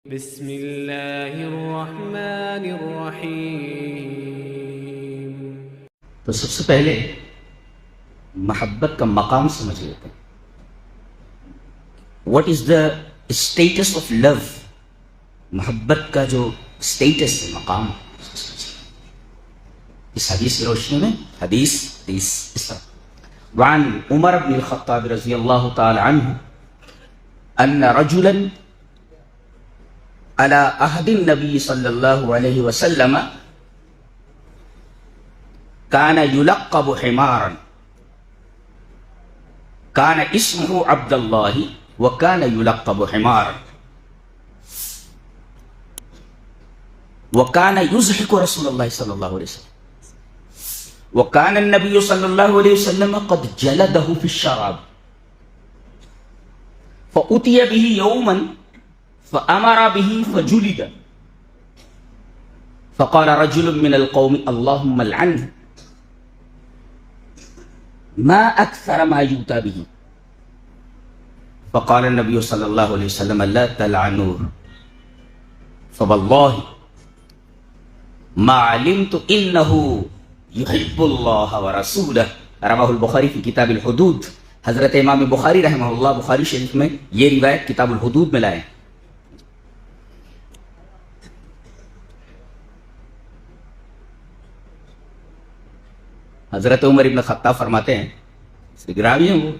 بسم اللہ الرحمن الرحیم۔ تو سب سے پہلے محبت کا مقام سمجھ لیتے ہیں۔ What is the status of love? محبت کا جو اسٹیٹس ہے، مقام، اس حدیث کی روشنی میں حدیث اس طرح وعن عمر بن الخطاب رضی اللہ تعالی عنہ ان رجلا على عهد النبي صلى الله عليه وسلم كان يلقب حمارا، كان اسمه عبد الله وكان يلقب حمارا، وكان يزحك رسول الله صلى الله عليه وسلم، وكان النبي صلى الله عليه وسلم قد جلده في الشراب، فأتي به يوما فأمر به فجلد، فقال رجل من القوم اللهم العنه، ما أكثر ما يؤتى به، فقال النبي صلى الله عليه وسلم لا تلعنوه، فوالله ما علمت إنه يحب الله ورسوله، رواه البخاري في كتاب الحدود۔ حضرت امام بخاری رحمہ اللہ بخاری شریف میں یہ روایت کتاب الحدود میں لائے۔ حضرت عمر ابن خطاب فرماتے ہیں، گراوی ہیں وہ،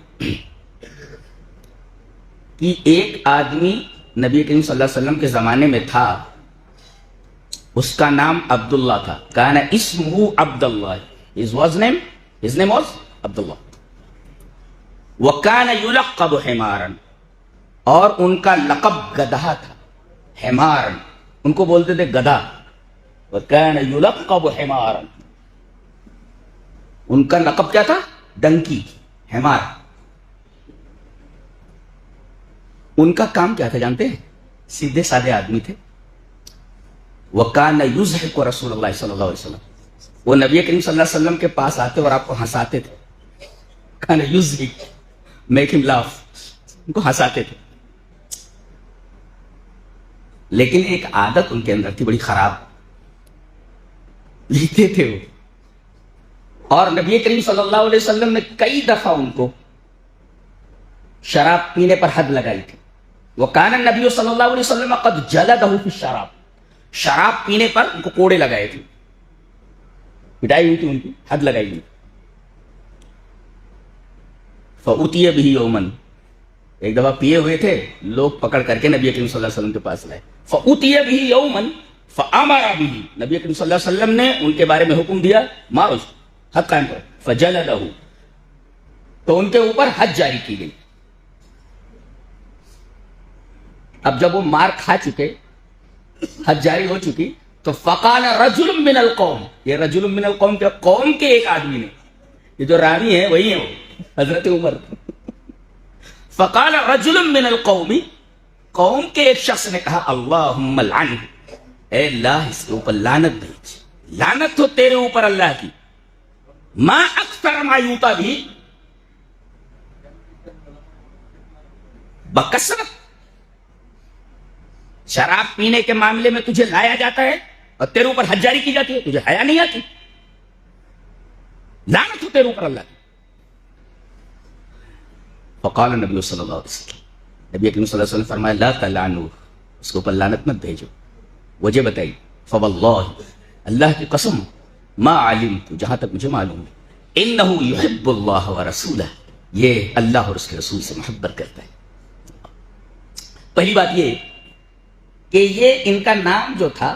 کہ ایک آدمی نبی کریم صلی اللہ علیہ وسلم کے زمانے میں تھا، اس کا نام عبداللہ تھا، کان اسمہ عبداللہ، his name was عبداللہ، وکان یلقب حمارا، اور ان کا لقب گدھا تھا، حمارا، ان کو بولتے تھے گدھا، وکان یلقب حمارا، ان کا لقب کیا تھا؟ ڈنکی، حمار۔ ان کا کام کیا تھا جانتے ہیں؟ سیدھے سادے آدمی تھے۔ وَكَانَ يُزْحِكُ رسول اللہ صلی اللہ علیہ وسلم، وہ نبی کریم صلی اللہ علیہ وسلم کے پاس آتے اور آپ کو ہنساتے تھے۔ كَانَ يُزْحِكُ، make him laugh، ان کو ہنساتے تھے۔ لیکن ایک عادت ان کے اندر تھی بڑی خراب، لیتے تھے وہ، اور نبی کریم صلی اللہ علیہ وسلم نے کئی دفعہ ان کو شراب پینے پر حد لگائی تھی۔ وَكَانَ النَّبِيُّ صلی اللہ علیہ وسلم قد جلدہ فی الشراب، شراب پینے پر ان کو کوڑے لگائے تھے، پٹائی ہوئی تھی، ان کی حد لگائی ہوئی۔ فَأُتِيَ بِهِ يَوْمًا، ایک دفعہ پیے ہوئے تھے، لوگ پکڑ کر کے نبی کریم صلی اللہ علیہ وسلم کے پاس لائے۔ فَأُتِيَ بِهِ يَوْمًا فَأَمَرَ بِهِ، نبی کریم صلی اللہ علیہ وسلم نے ان کے بارے میں حکم دیا، مارو، حد قائم کرو۔ فجلدہ، تو ان کے اوپر حد جاری کی گئی۔ اب جب وہ مار کھا چکے، حد جاری ہو چکی، تو فقال رجل من القوم، یہ رجل من القوم کے قوم کے ایک آدمی نے، یہ جو راوی ہیں وہی ہیں وہ حضرت عمر۔ فقال رجل من القوم، قوم کے ایک شخص نے کہا اللہم العنہ، اے اللہ اس کے اوپر لعنت بھیج، لعنت ہو تیرے اوپر اللہ کی، ما اکثر ما یوتا بھی، بکثرت شراب پینے کے معاملے میں تجھے لایا جاتا ہے اور تیرے اوپر حد جاری کی جاتی ہے، تجھے حیا نہیں آتی، لعنت ہو تیرے اوپر اللہ کی۔ فقال النبی صلی اللہ علیہ وسلم، نبی کریم صلی اللہ علیہ وسلم فرمایا لا تلعنوہ، اس کے اوپر لعنت مت بھیجو۔ وجہ بتائی، فواللہ، اللہ کی قسم، ما علمت، جہاں تک مجھے معلوم ہے، انہ یحب اللہ ورسولہ، یہ اللہ اور اس کے رسول سے محبت کرتا ہے۔ پہلی بات یہ کہ یہ ان کا نام جو تھا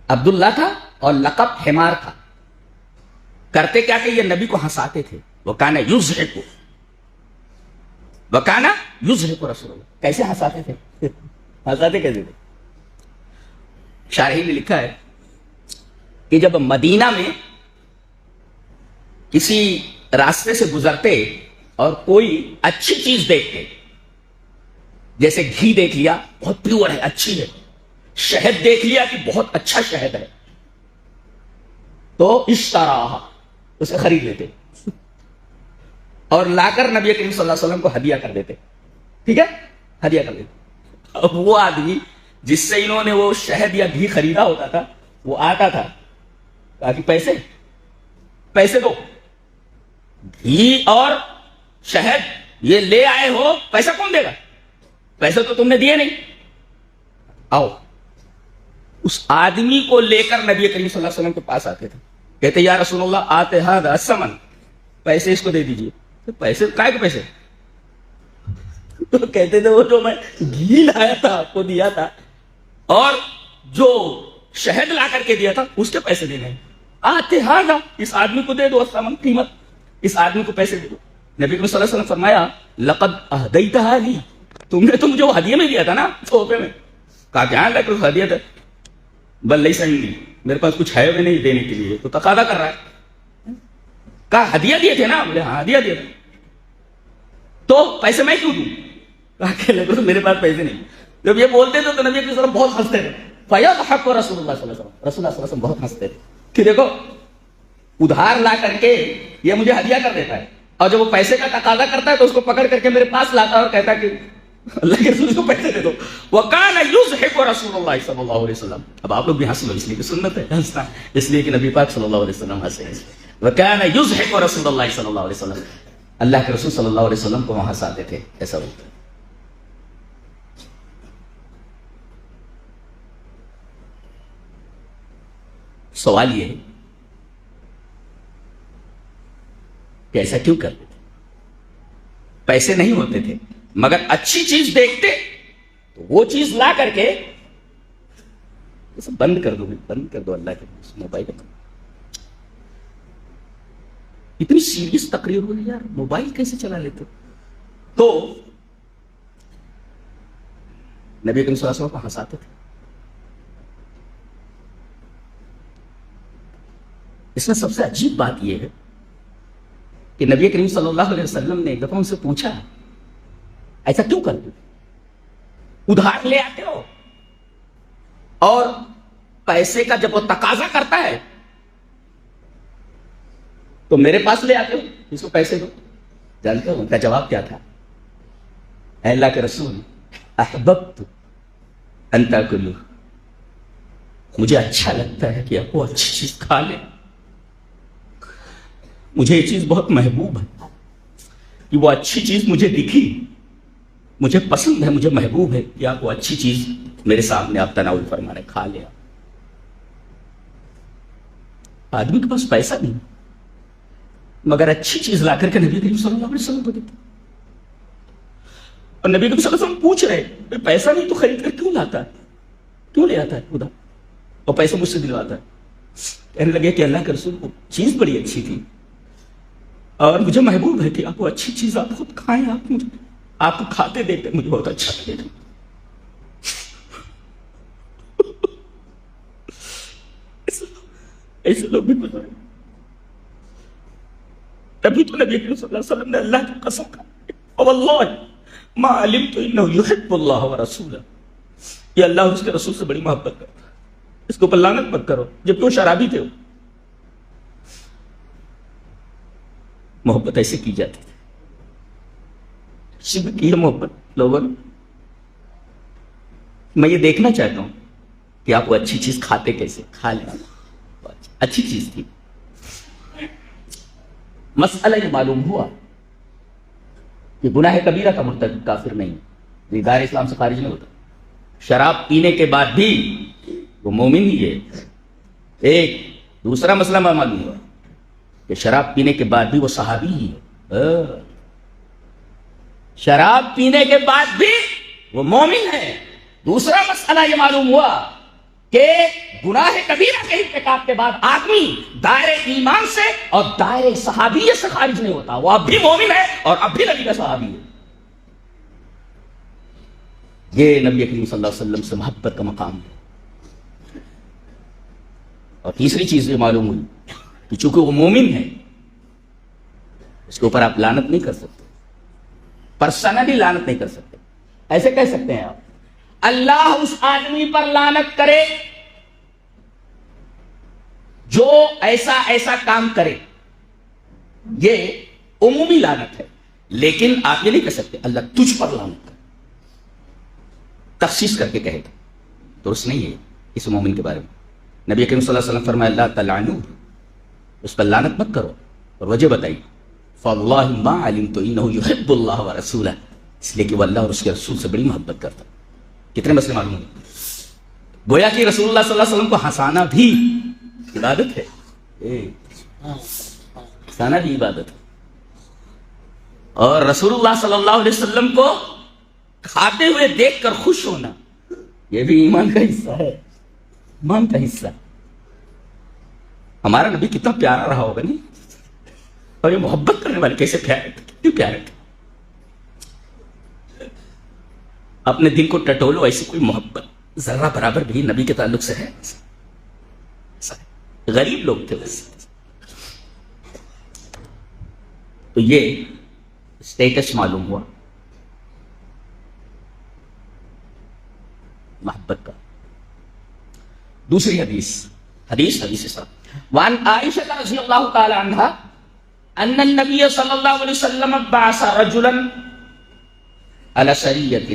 عبداللہ تھا اور لقب حمار تھا۔ کرتے کیا کہ یہ نبی کو ہنساتے تھے، وَكَانَ يُزْحِكُ، وَكَانَ يُزْحِكُ رسول اللہ، کیسے ہنساتے تھے؟ ہنساتے کیسے تھے؟ شارحین نے لکھا ہے کہ جب مدینہ میں کسی راستے سے گزرتے اور کوئی اچھی چیز دیکھتے، جیسے گھی دیکھ لیا بہت پیور ہے، اچھی ہے، شہد دیکھ لیا کہ بہت اچھا شہد ہے، تو اشتراہا، اسے خرید لیتے اور لا کر نبی کریم صلی اللہ علیہ وسلم کو ہدیہ کر دیتے، ٹھیک ہے، ہدیہ کر دیتے۔ اب وہ آدمی جس سے انہوں نے وہ شہد یا گھی خریدا ہوتا تھا وہ آتا تھا، کہا کہ پیسے دو، گھی اور شہد یہ لے آئے ہو، پیسہ کون دے گا؟ پیسے تو تم نے دیے نہیں، آؤ۔ اس آدمی کو لے کر نبی کریم صلی اللہ علیہ وسلم کے پاس آتے تھے، کہتے یا رسول اللہ آتے ہذا الثمن، پیسے اس کو دے دیجئے۔ پیسے کائے کے پیسے؟ تو کہتے تھے وہ جو میں گھی لایا تھا آپ کو دیا تھا اور جو شہد لا کر کے دیا تھا اس کے پیسے دینے ہیں۔ آتے ہذا، اس آدمی کو دے دو الثمن، قیمت، اس آدمی کو پیسے دے دو۔ نبی کریم صلی اللہ علیہ وسلم فرمایا لقد اہدیتہا لی، تم نے تو مجھے وہ ہدیے میں دیا تھا نا، تحفے میں۔ کہا کہ ہاں اللہ کو ہدیہ تھا، بل لیس عندی، میرے پاس کچھ ہے بھی نہیں دینے کے لیے، تو تقاضا کر رہا ہے۔ کہا ہدیہ دیے تھے نا؟ بولے ہاں ہدیہ دیا تھا، تو پیسے میں کیوں دوں؟ کہا کہ اللہ کو میرے پاس پیسے نہیں۔ جب یہ بولتے تھے تو نبی صلی اللہ علیہ وسلم بہت ہنستے تھے، فیضحک رسول اللہ صلی اللہ علیہ وسلم، رسول اللہ صلی اللہ علیہ وسلم بہت ہنستے تھے کہ دیکھو ادھار لا کر کے یہ مجھے ہدیہ کر دیتا ہے، اور جب وہ پیسے کا تقاضا کرتا ہے تو اس کو پکڑ کر کے میرے پاس لاتا ہے اور کہتا ہے کہ اللہ کے رسول کو پیسے دے دو۔ وَكَانَ يُضْحِكُ رسول اللہ صلی اللہ علیہ وسلم۔ اب آپ لوگ بھی ہنس لو، اس لیے کہ سنت ہے ہنسنا، اس لیے کہ نبی پاک صلی اللہ علیہ وسلم ہنسے۔ وَكَانَ يُضْحِكُ رسول اللہ صلی اللہ علیہ وسلم، اللہ کے رسول صلی اللہ علیہ وسلم کو وہاں ہنساتے تھے، ایسا ہوتا ہے۔ سوال یہ ہے کہ ایسا کیوں کرتے تھے؟ پیسے نہیں ہوتے تھے مگر اچھی چیز دیکھتے تو وہ چیز لا کر کے بند کر دو، بند کر دو، اللہ کے موبائل اتنی سیریس تقریر ہو رہی یار، موبائل کیسے چلا لیتے؟ تو نبی کریم صلی اللہ علیہ وسلم کو ہنساتے تھے۔ اس میں سب سے عجیب بات یہ ہے کہ نبی کریم صلی اللہ علیہ وسلم نے ایک دفعہ ان سے پوچھا ایسا کیوں کرتے ہو؟ ادھار لے آتے ہو اور پیسے کا جب وہ تقاضا کرتا ہے تو میرے پاس لے آتے ہو، اس کو پیسے دو۔ جانتے ہو ان کا جواب کیا تھا؟ اے اللہ کے رسول، احببت ان تاکلوا، مجھے اچھا لگتا ہے کہ آپ وہ اچھی چیز کھا لیں، مجھے یہ چیز بہت محبوب ہے کہ وہ اچھی چیز مجھے دکھی، مجھے پسند ہے، مجھے محبوب ہے کہ آپ وہ اچھی چیز میرے سامنے آپ تناول فرمانے، کھا لیا۔ آدمی کے پاس پیسہ نہیں مگر اچھی چیز لا کر کے نبی کریم صلی اللہ علیہ وسلم کو دیتا، اور نبی کریم صلی اللہ علیہ وسلم پوچھ رہے پیسہ نہیں تو خرید کر کیوں لاتا ہے، کیوں لے آتا ہے خدا اور پیسے مجھ سے دلواتا ہے؟ کہنے لگے کہ اللہ کے رسول کو چیز بڑی اچھی تھی اور مجھے محبوب ہے کہ آپ وہ اچھی چیز آپ خود کھائیں، آپ کو کھاتے دیکھتے مجھے بہت اچھا لگے تھا۔ ایسے لوگ بھی گزرے، تبھی تو نبی صلی اللہ علیہ وسلم نے اللہ کی قسم کھائی، واللہ ما علمت انه يحب الله ورسوله، یہ اللہ اور اس کے رسول سے بڑی محبت کرتا ہے، اس کو پر لعنت مت کرو، جبکہ وہ شرابی تھے۔ محبت ایسے کی جاتی تھی، شب کی ہے محبت لوگوں نے۔ میں یہ دیکھنا چاہتا ہوں کہ آپ وہ اچھی چیز کھاتے کیسے، کھا لیں، اچھی چیز تھی۔ مسئلہ یہ معلوم ہوا کہ گناہ کبیرہ کا مرتکب کافر نہیں، دار اسلام سے خارج نہیں ہوتا، شراب پینے کے بعد بھی وہ مومن ہی ہے۔ ایک دوسرا مسئلہ معلوم ہوا کہ شراب پینے کے بعد بھی وہ صحابی ہی ہے، شراب پینے کے بعد بھی وہ مومن ہے۔ دوسرا مسئلہ یہ معلوم ہوا کہ گناہ کبیرہ کے ارتکاب کے بعد آدمی دائرے ایمان سے اور دائرے صحابیت سے خارج نہیں ہوتا، وہ اب بھی مومن ہے اور اب بھی نبی کا صحابی ہے۔ یہ نبی کریم صلی اللہ علیہ وسلم سے محبت کا مقام ہے۔ اور تیسری چیز یہ معلوم ہوئی کہ چونکہ وہ مومن ہے اس کے اوپر آپ لعنت نہیں کر سکتے، پرسنلی لعنت نہیں کر سکتے۔ ایسے کہہ سکتے ہیں آپ اللہ اس آدمی پر لعنت کرے جو ایسا ایسا کام کرے، یہ عمومی لعنت ہے، لیکن آپ یہ نہیں کہہ سکتے اللہ تجھ پر لعنت کرے، تخصیص کر کے کہے گا درست نہیں ہے اس مومن کے بارے میں. نبی کریم صلی اللہ علیہ وسلم فرمایا لا تلعنوه، اس پر لعنت مت کرو. اور وجہ بتائی فواللہ ما علمت انه يحب الله ورسوله، اس لیے کہ وہ اللہ اور اس کے رسول سے بڑی محبت کرتا. کتنے مسئلے معلوم ہوئے؟ گویا کہ رسول اللہ صلی اللہ علیہ وسلم کو ہنسانا بھی عبادت ہے. ہنسانا بھی عبادت ہے. اور رسول اللہ صلی اللہ علیہ وسلم کو کھاتے ہوئے دیکھ کر خوش ہونا یہ بھی ایمان کا حصہ ہے. ایمان کا حصہ. ہمارا نبی کتنا پیارا رہا ہوگا نہیں؟ اور یہ محبت کرنے والے کیسے پیارے تھے، کتنے پیارے تھے. اپنے دل کو ٹٹولو، ایسی کوئی محبت ذرہ برابر بھی نبی کے تعلق سے ہے؟ غریب لوگ تھے بس. تو یہ اسٹیٹس معلوم ہوا محبت کا. دوسری حدیث وعن عائشہ رضی اللہ تعالی عنہا ان النبی صلی اللہ علیہ وسلم بعث رجلا على سریۃ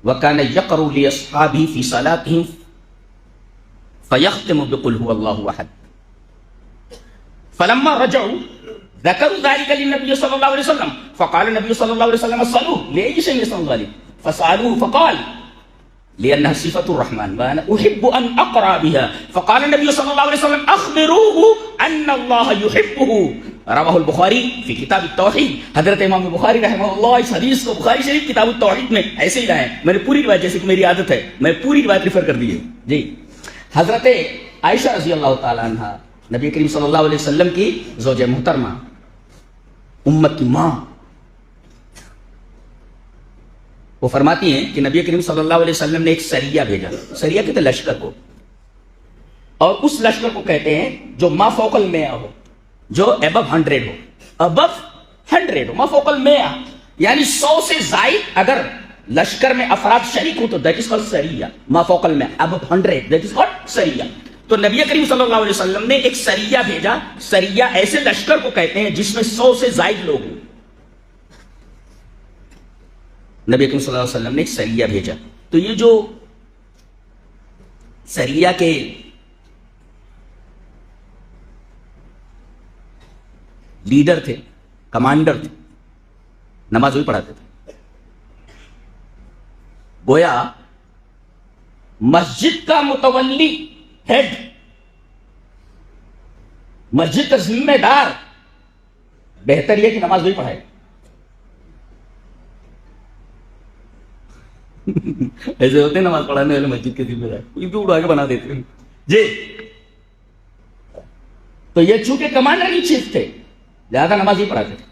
وكان يقرأ لأصحابه في صلاتهم فيختم بقل هو الله أحد. فلما رجعوا ذكروا ذلك للنبي صلى الله عليه وسلم فقال النبي صلى الله عليه وسلم صلوا لأي شيء يصنع ذلك فسألوه فقال لأنها صفة الرحمن وأنا أحب أن أقرأ بها. فقال النبي صلى الله عليه وسلم أخبروه أن الله يحبه. رواہ البخاری فی کتاب التوحید. حضرت امام بخاری رحمہ اللہ اس حدیث کو بخاری شریف کتاب التوحید میں ایسے ہی لائے. میں نے پوری روایت، جیسے کہ میری عادت ہے میں پوری روایت ریفر کر دی ہے. جی حضرت عائشہ رضی اللہ تعالی عنہ نبی کریم صلی اللہ علیہ وسلم کی زوج محترمہ، امت کی ماں، وہ فرماتی ہیں کہ نبی کریم صلی اللہ علیہ وسلم نے ایک سریہ بھیجا. سریہ کہتے ہیں لشکر کو، اور اس لشکر کو کہتے ہیں جو ما فوق المئہ ہو، جو ابو 100 ہو. ابو 100 ہو، ما فوق المئہ، یعنی 100 سے زائد اگر لشکر میں افراد شریک ہو تو دیٹ از کالڈ سریہ. ما فوق المئہ ابو 100 دیٹ از کالڈ سریہ. تو نبی کریم صلی اللہ علیہ وسلم نے ایک سریہ بھیجا. سریہ ایسے لشکر کو کہتے ہیں جس میں 100 سے زائد لوگ ہوں. نبی کریم صلی اللہ علیہ وسلم نے ایک سریہ بھیجا. تو یہ جو سریہ کے لیڈر تھے، کمانڈر تھے، نماز وہی پڑھاتے تھے. گویا مسجد کا متولی، ہیڈ، مسجد کا ذمہ دار بہتر یہ کہ نماز وہی پڑھائے. ایسے ہوتے ہیں نماز پڑھانے والے مسجد کے ذمہ دار، کوئی بھی اڑا کے بنا دیتے ہیں جی. تو یہ چونکہ کمانڈر ان چیف تھے زیادہ نماز ہی پڑھاتے تھے.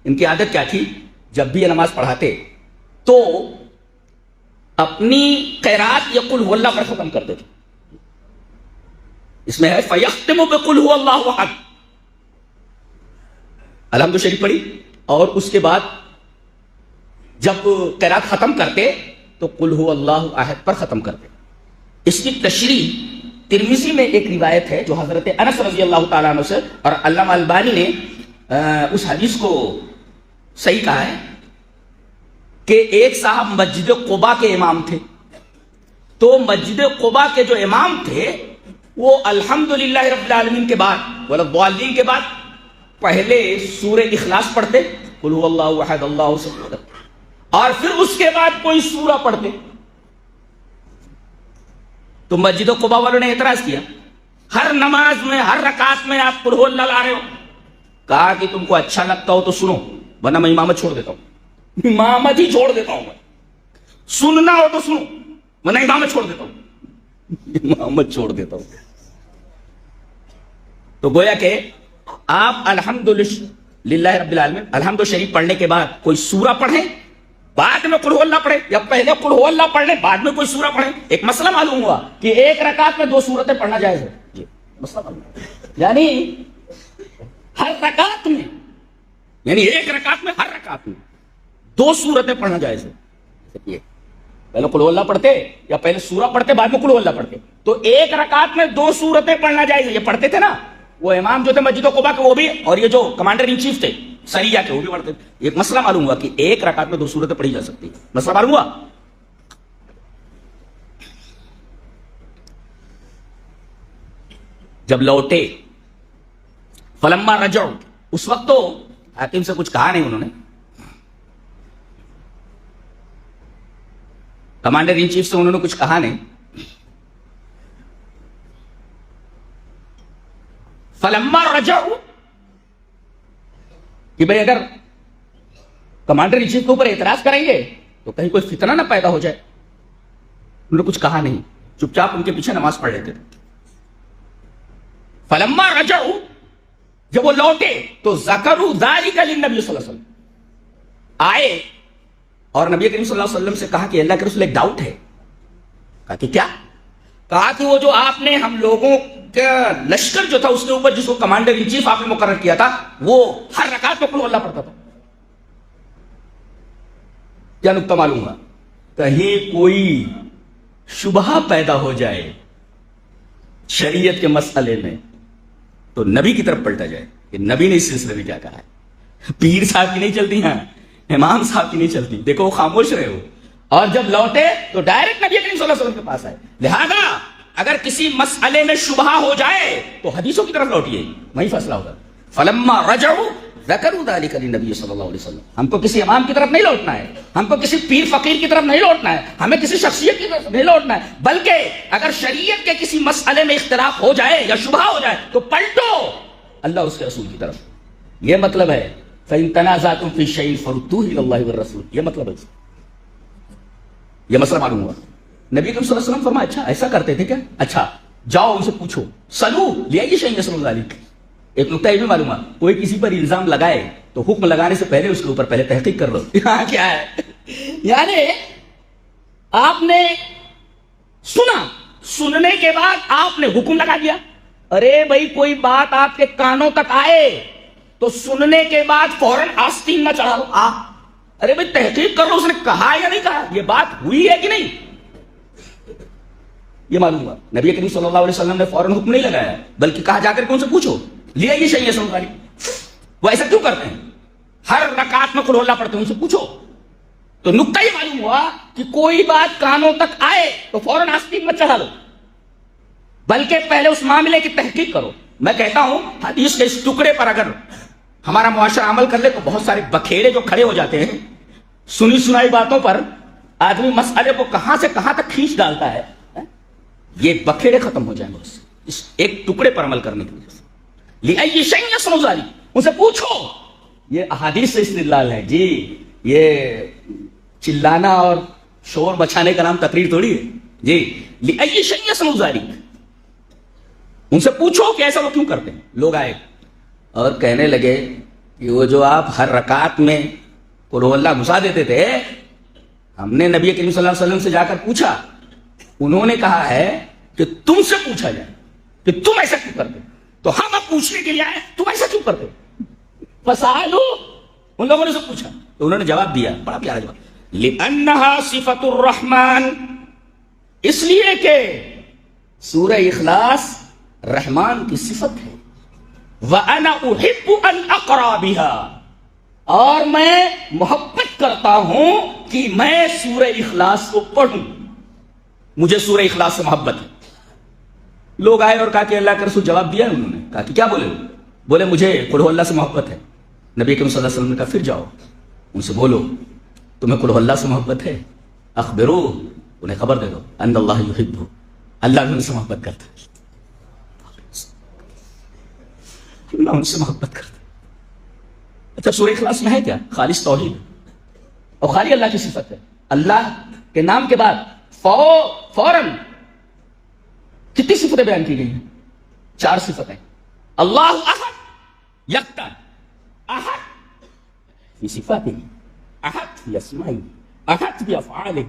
ان کی عادت کیا تھی؟ جب بھی یہ نماز پڑھاتے تو اپنی قرات یا قل هو اللہ پر ختم کرتے تھے. اس میں ہے فَيَخْتِمُ بِقُلْ هُوَ اللَّهُ أَحَدٌ، الحمد شریف پڑھی، اور اس کے بعد جب قرات ختم کرتے تو قل هو اللہ احد پر ختم کرتے. اس کی تشریح ترمذی میں ایک روایت ہے جو حضرت انس رضی اللہ تعالیٰ عنہ سے، اور علامہ البانی نے اس حدیث کو صحیح کہا ہے کہ ایک صاحب مسجد قباء کے امام تھے. تو مسجد قباء کے جو امام تھے وہ الحمدللہ رب العالمین کے بعد والضالین کے بعد پہلے سورہ اخلاص پڑھتے، قل هو اللہ احد اللہ الصمد، اور پھر اس کے بعد کوئی سورہ پڑھتے. تو مسجد قباء والوں نے اعتراض کیا، ہر نماز میں ہر رکعت میں آپ قل هو اللہ لا رہے ہو. کہا کہ تم کو اچھا لگتا ہو تو سنو، ورنہ میں امامت چھوڑ دیتا ہوں. امامت ہی چھوڑ دیتا ہوں میں. سننا ہو تو سنو ورنہ امامت چھوڑ دیتا ہوں. امامت چھوڑ دیتا ہوں. تو گویا کہ آپ الحمدللہ رب العالمین الحمد شریف پڑھنے کے بعد کوئی سورہ پڑھیں، بعد میں قل هو اللہ پڑھیں، یا پہلے قل هو اللہ پڑھ لیں بعد میں کوئی سورہ پڑھیں. ایک مسئلہ معلوم ہوا کہ ایک رکعت میں 2 سورتیں پڑھنا جائز ہے. جی مسئلہ معلوم، یعنی ہر رکعت میں، یعنی ایک رکعت میں ہر رکعت میں 2 سورتیں پڑھنا جائز ہے. پہلے قل هو اللہ پڑھتے یا پہلے سورہ پڑھتے بعد میں قل هو اللہ پڑھتے. تو ایک رکعت میں 2 سورتیں پڑھنا جائز ہے. یہ پڑھتے تھے نا وہ امام جو تھے مسجد قباء کے، وہ بھی، اور یہ جو کمانڈر ان چیف تھے سریہ کے، وہ بھی پڑھتے تھے. ایک مسئلہ معلوم ہوا کہ ایک رکعت میں 2 سورتیں پڑھی جا سکتی. مسئلہ معلوم ہوا. جب لوٹے فلما رجعوا، اس وقت تو حاکم سے کچھ کہا نہیں انہوں نے، کمانڈر ان چیف سے انہوں نے کچھ کہا نہیں. فلما رجعوا کہ بھئی اگر کمانڈر ان چیف کے اوپر اعتراض کریں گے تو کہیں کوئی فتنہ نہ پیدا ہو جائے. انہوں نے کچھ کہا نہیں، چپ چاپ ان کے پیچھے نماز پڑھ لیتے تھے. فلما رجعوا، جب وہ لوٹے تو ذکروا ذلک للنبی صلی اللہ علیہ وسلم، آئے اور نبی کریم صلی اللہ علیہ وسلم سے کہا کہ اللہ کے رسول ایک ڈاؤٹ ہے. کہا کہ کیا؟ کہا کہ وہ جو آپ نے ہم لوگوں کا لشکر جو تھا اس کے اوپر جس کو کمانڈر ان چیف آپ نے مقرر کیا تھا وہ ہر رکعت میں قل اللہ پڑھتا تھا. کیا نکتہ معلوم ہوا؟ کہیں کوئی شبہ پیدا ہو جائے شریعت کے مسئلے میں تو نبی کی طرف پلٹا جائے کہ نبی نے اس سلسلے میں کیا کہا ہے. پیر صاحب کی نہیں چلتی ہیں، امام صاحب کی نہیں چلتی. دیکھو وہ خاموش رہے ہو، اور جب لوٹے تو ڈائریکٹ نبی کریم صلی اللہ علیہ وسلم کے پاس آئے. لہذا اگر کسی مسئلے میں شبہ ہو جائے تو حدیثوں کی طرف لوٹیے، وہی فیصلہ ہوگا. فلما رجعوا ذکروا ذلک للنبی صلی اللہ علیہ وسلم. ہم کو کسی امام کی طرف نہیں لوٹنا ہے، ہم کو کسی پیر فقیر کی طرف نہیں لوٹنا ہے، ہمیں کسی شخصیت کی طرف نہیں لوٹنا ہے، بلکہ اگر شریعت کے کسی مسئلے میں اختلاف ہو جائے یا شبہ ہو جائے تو پلٹو اللہ اس کے رسول کی طرف. یہ مطلب ہے فَإِن تَنَازَعْتُمْ فِي شَيْءٍ فَرُدُّوهُ إِلَى اللَّهِ وَالرَّسُولِ. یہ مطلب ہے. یہ مسئلہ معلوم ہوا. نبی کریم صلی اللہ علیہ وسلم فرمایا اچھا ایسا کرتے تھے کیا؟ اچھا جاؤ ان سے پوچھو، سلو لے شیء یسلم ذلک. ایک نکتہ یہ بھی معلوم ہے، کوئی کسی پر الزام لگائے تو حکم لگانے سے پہلے اس کے اوپر پہلے تحقیق کر لو. یہاں کیا ہے؟ یعنی آپ نے سنا، سننے کے بعد آپ نے حکم لگا دیا. ارے بھائی کوئی بات آپ کے کانوں تک آئے تو سننے کے بعد فوراً آستین نہ چڑھا لو. ارے بھائی تحقیق کر لو اس نے کہا یا نہیں کہا، یہ بات ہوئی ہے کہ نہیں. یہ معلوم ہوا نبی کریم صلی اللہ علیہ وسلم نے فوراً حکم نہیں لگایا بلکہ کہا جا کر کے ان سے پوچھو لیا یہ شیء یسلم ذلک. وہ ایسا کیوں کرتے ہیں؟ ہر رکعت میں قل اللہ پڑھتے ہیں، ان سے پوچھو. تو نکتہ یہ معلوم ہوا کہ کوئی بات کانوں تک آئے تو فوراً آستین مت چڑھا لو بلکہ پہلے اس معاملے کی تحقیق کرو. میں کہتا ہوں حدیث کے اس ٹکڑے پر اگر ہمارا معاشرہ عمل کر لے تو بہت سارے بکھیڑے جو کھڑے ہو جاتے ہیں سنی سنائی باتوں پر آدمی مسئلے کو کہاں سے کہاں تک کھینچ ڈالتا ہے، یہ بکھیڑے ختم ہو جائیں گے اس ایک ٹکڑے پر عمل کرنے کی وجہ سے. لِأَيِّ شَيْءٍ يَسْلُ ذَلِكَ، ان سے پوچھو. یہ احادیث سے استدلال ہے جی، یہ چلانا اور شور مچانے کا نام تقریر تھوڑی ہے جی. لِأَيِّ شَيْءٍ يَسْلُ ذَلِكَ، ان سے پوچھو کہ ایسا وہ کیوں کرتے ہیں. لوگ آئے اور کہنے لگے کہ وہ جو آپ ہر رکعت میں قل هو اللہ گھسا دیتے تھے، ہم نے نبی کریم صلی اللہ علیہ وسلم سے جا کر پوچھا، انہوں نے کہا ہے کہ تم سے پوچھا جائے کہ تم ایسا کیوں کرتے. تو ہم اب پوچھنے کے لیے آئے تم ایسا کیوں کرتے. فسالو، ان لوگوں نے سے پوچھا تو انہوں نے جواب دیا، بڑا پیارا جواب. لِأَنَّهَا صِفَةُ الرَّحْمَنِ، اس لیے کہ سورہ اخلاص رحمان کی صفت ہے. وَأَنَا أُحِبُّ أَنْ أَقْرَأَ بِهَا، اور میں محبت کرتا ہوں کہ میں سورہ اخلاص کو پڑھوں، مجھے سورہ اخلاص سے محبت ہے. لوگ آئے اور کہا کہ اللہ کا رسول جواب دیا. انہوں نے کہا کہ کیا بولے؟ بولے مجھے قل اللہ سے محبت ہے. نبی کریم صلی اللہ علیہ وسلم نے کہا پھر جاؤ ان سے بولو تمہیں قل اللہ سے محبت ہے. اخبرو، انہیں خبر دے دو ان اللہ یحبہ، اللہ بھی ان سے محبت کرتا ہے. اللہ ان سے محبت کرتا ہے. اچھا سورہ اخلاص میں ہے کیا؟ خالص توحید اور خالی اللہ کی صفت ہے. اللہ کے نام کے بعد فوراً کتنی صفتیں بیان کی گئی ہیں؟ 4 صفتیں. اللہ احد، یکتا، احد فی صفاتہ، احد فی اسمائہ، احد فی افعالہ،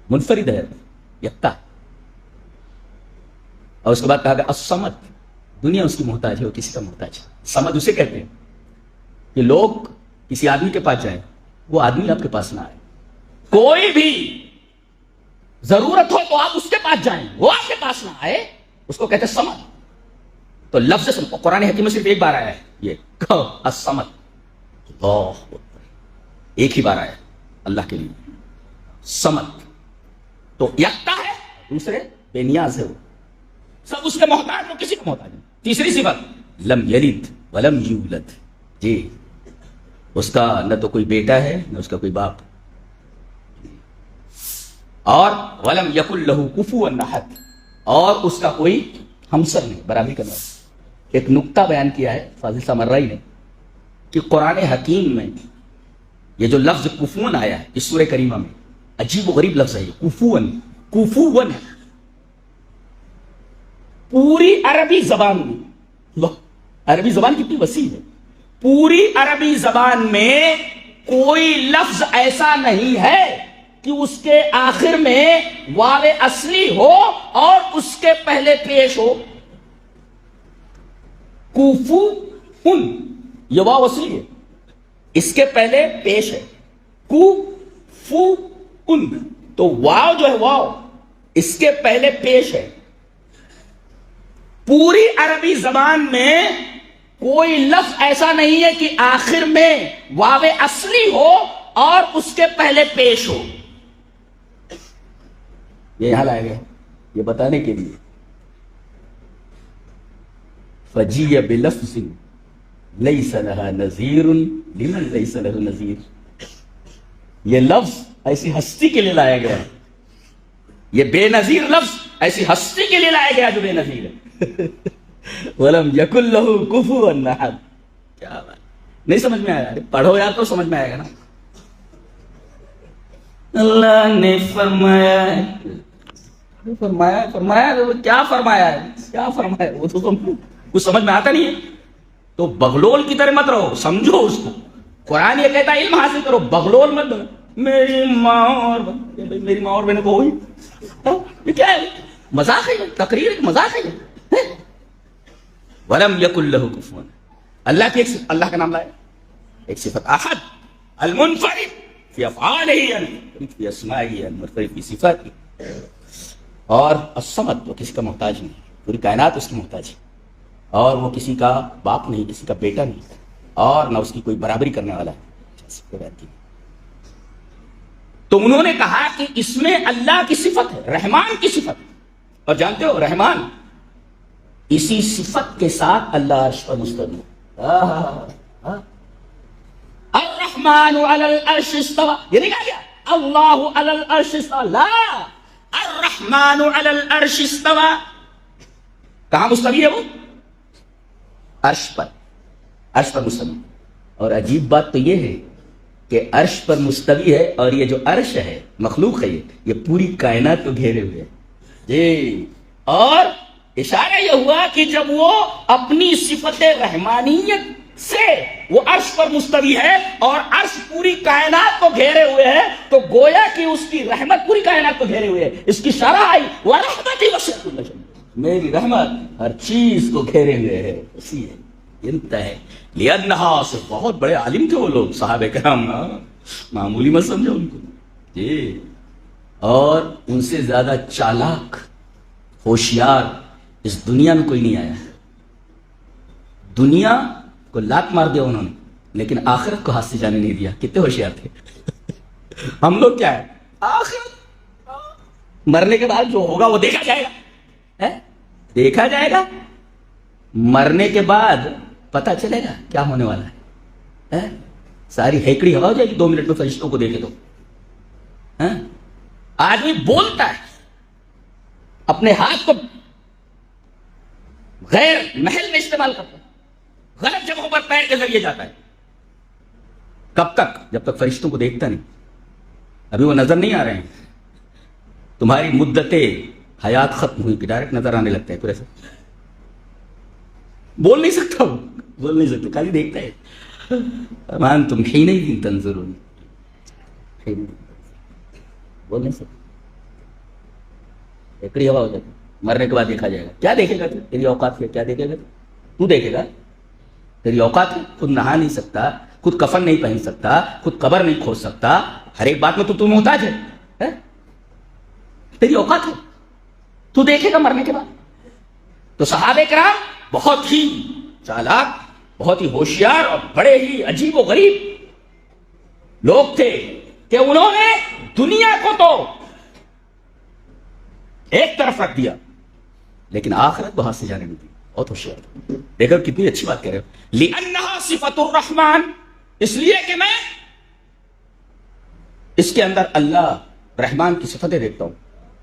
منفرد ہے، یکتا. اور اس کے بعد کہا گیا الصمد، دنیا اس کی محتاج ہے، وہ کسی کا محتاج ہے. صمد اسے کہتے ہیں کہ لوگ کسی آدمی کے پاس جائیں، وہ آدمی آپ کے پاس نہ آئے. کوئی بھی ضرورت ہو تو آپ اس کے پاس جائیں، وہ آپ کے پاس نہ آئے، اس کو کہتے ہیں صمد. تو لفظ قرآن حکیم میں صرف ایک بار آیا ہے یہ الصمد، ایک ہی بار آیا اللہ کے لیے صمد. تو یکتا ہے، دوسرے بے نیاز ہے وہ. سب اس کے محتاج، وہ کسی کا محتاج نہیں۔ تیسری صفت لم یلد ولم یولد، جی اس کا نہ تو کوئی بیٹا ہے نہ اس کا کوئی باپ، اور ولم یکن لہ کفوا احد، اور اس کا کوئی ہمسر نہیں، برابری کرنا۔ ایک نقطہ بیان کیا ہے فاضل صاحب مرئی نے کہ قرآن حکیم میں یہ جو لفظ کفون آیا ہے اس سورہ کریمہ میں، عجیب و غریب لفظ ہے یہ کفون، کفون پوری عربی زبان میں، عربی زبان کتنی وسیع ہے، پوری عربی زبان میں کوئی لفظ ایسا نہیں ہے کہ اس کے آخر میں واو اصلی ہو اور اس کے پہلے پیش ہو۔ کوفو ان، یہ واو اصلی ہے، اس کے پہلے پیش ہے کوفو ان، تو واو جو ہے واو اس کے پہلے پیش ہے۔ پوری عربی زبان میں کوئی لفظ ایسا نہیں ہے کہ آخر میں واو اصلی ہو اور اس کے پہلے پیش ہو۔ یہ یہاں لایا گیا یہ بتانے کے لیے فجیع بلفظ لیس لہا نظیر لمن لیس لہ نظیر، یہ لفظ ایسی ہستی کے لیے لایا گیا ہے، یہ بے نظیر لفظ ایسی ہستی کے لیے لایا گیا جو بے نظیر ہے۔ وَلَمْ يَكُنْ لَهُ كُفُوًا أَحَدٌ، کیا بات، نہیں سمجھ میں آیا؟ پڑھو یار تو سمجھ میں آئے گا نا۔ اللہ نے فرمایا فرمایا کیا فرمایا ہے، کیا فرمایا وہ تو کچھ سمجھ میں آتا نہیں ہے تو بغلول کی طرح مت رہو، سمجھو اس کو۔ قرآن یہ کہتا ہے علم حاصل کرو، بغلول مت بنو۔ میری ماں اور میری ماں اور بہنوں کو ہوئی، یہ کیا ہے؟ مذاق ہے، تقریر ہے، مذاق ہے۔ وَلَمْ يَكُنْ لَهُ كُفُوًا، اللہ کی ایک اللہ کا نام لائے، ایک صفت احد، المنفرد فی افعالہ فی اسمائہ المنفرد فی صفاتہ، اور الصمد وہ کسی کا محتاج نہیں، پوری کائنات اس کی محتاج ہے، اور وہ کسی کا باپ نہیں، کسی کا بیٹا نہیں، اور نہ اس کی کوئی برابری کرنے والا ہے۔ تو انہوں نے کہا کہ اس میں اللہ کی صفت ہے، رحمان کی صفت ہے، اور جانتے ہو رحمان اسی صفت کے ساتھ اللہ عرش پر مستوی ہے۔ الرحمن علی العرش استوى، یہ نہیں کہا گیا اللہ علی العرش استوى، لا، الرحمن علی العرش استوى، کہاں مستوی ہے وہ؟ عرش پر، عرش پر مستوی۔ اور عجیب بات تو یہ ہے کہ عرش پر مستوی ہے، اور یہ جو عرش ہے مخلوق ہے یہ پوری کائنات کو گھیرے ہوئے ہے جی۔ اور اشارہ یہ ہوا کہ جب وہ اپنی صفت رحمانیت سے وہ عرش پر مستوی ہے اور عرش پوری کائنات کو گھیرے ہوئے ہے، تو گویا کہ اس کی رحمت پوری کائنات کو گھیرے ہوئے ہے۔ اس کی شرح آئی وَرَحْمَتِي وَسِعَتْ كُلَّ شَيْءٍ، میری رحمت ہر چیز کو گھیرے ہوئے ہے، اسی ہے، انتہا۔ لِأَنَّهَا، سے بہت بڑے عالم تھے وہ لوگ، صحابہ کرام، معمولی مت سمجھو ان کو جی، اور ان سے زیادہ چالاک ہوشیار اس دنیا میں کوئی نہیں آیا۔ دنیا کو لات مار دیا انہوں نے، لیکن آخرت کو ہاتھ سے جانے نہیں دیا۔ کتنے ہوشیار تھے۔ ہم لوگ کیا ہے، آخرت مرنے کے بعد جو ہوگا وہ دیکھا جائے گا، دیکھا جائے گا، مرنے کے بعد پتا چلے گا کیا ہونے والا ہے۔ ساری ہیکڑی ہوا ہو جائے گی 2 منٹ میں فرشتوں کو دیکھے تو۔ آدمی بولتا ہے، اپنے ہاتھ کو غیر محل میں استعمال کرتا ہے، غلط جگہوں پر پیر کے ذریعے جاتا ہے۔ کب تک؟ جب تک فرشتوں کو دیکھتا نہیں۔ ابھی وہ نظر نہیں آ رہے ہیں، تمہاری مدت حیات ختم ہوئی کہ ڈائریکٹ نظر آنے لگتا ہے پورے سے۔ بول نہیں سکتا، بول نہیں سکتا، خالی دیکھتا ہے۔ امان تم حینئذ تنظرون، بول نہیں سکتا، ایکڑی ہوا ہو جاتی۔ مرنے کے بعد دیکھا جائے گا، کیا دیکھے گا؟ تیری اوقات کیا دیکھے گا؟ تو دیکھے گا تیری اوقات ہے، خود نہا نہیں سکتا، خود کفن نہیں پہن سکتا، خود قبر نہیں کھود سکتا، ہر ایک بات میں تو محتاج ہے، تیری اوقات ہے، تو دیکھے گا مرنے کے بعد۔ تو صحابہ کرام بہت ہی چالاک، بہت ہی ہوشیار اور بڑے ہی عجیب و غریب لوگ تھے کہ انہوں نے دنیا کو تو ایک طرف رکھ دیا، لیکن آخرت کو ہاتھ سے جانے نہیں دی. بہت ہوشیار. دیکھو کتنی اچھی بات کہہ رہے ہو. لِأَنَّهَا صِفَةُ الرَّحْمَنِ, اس لیے کہ میں اس کے اندر اللہ رحمان کی صفتیں دیکھتا ہوں,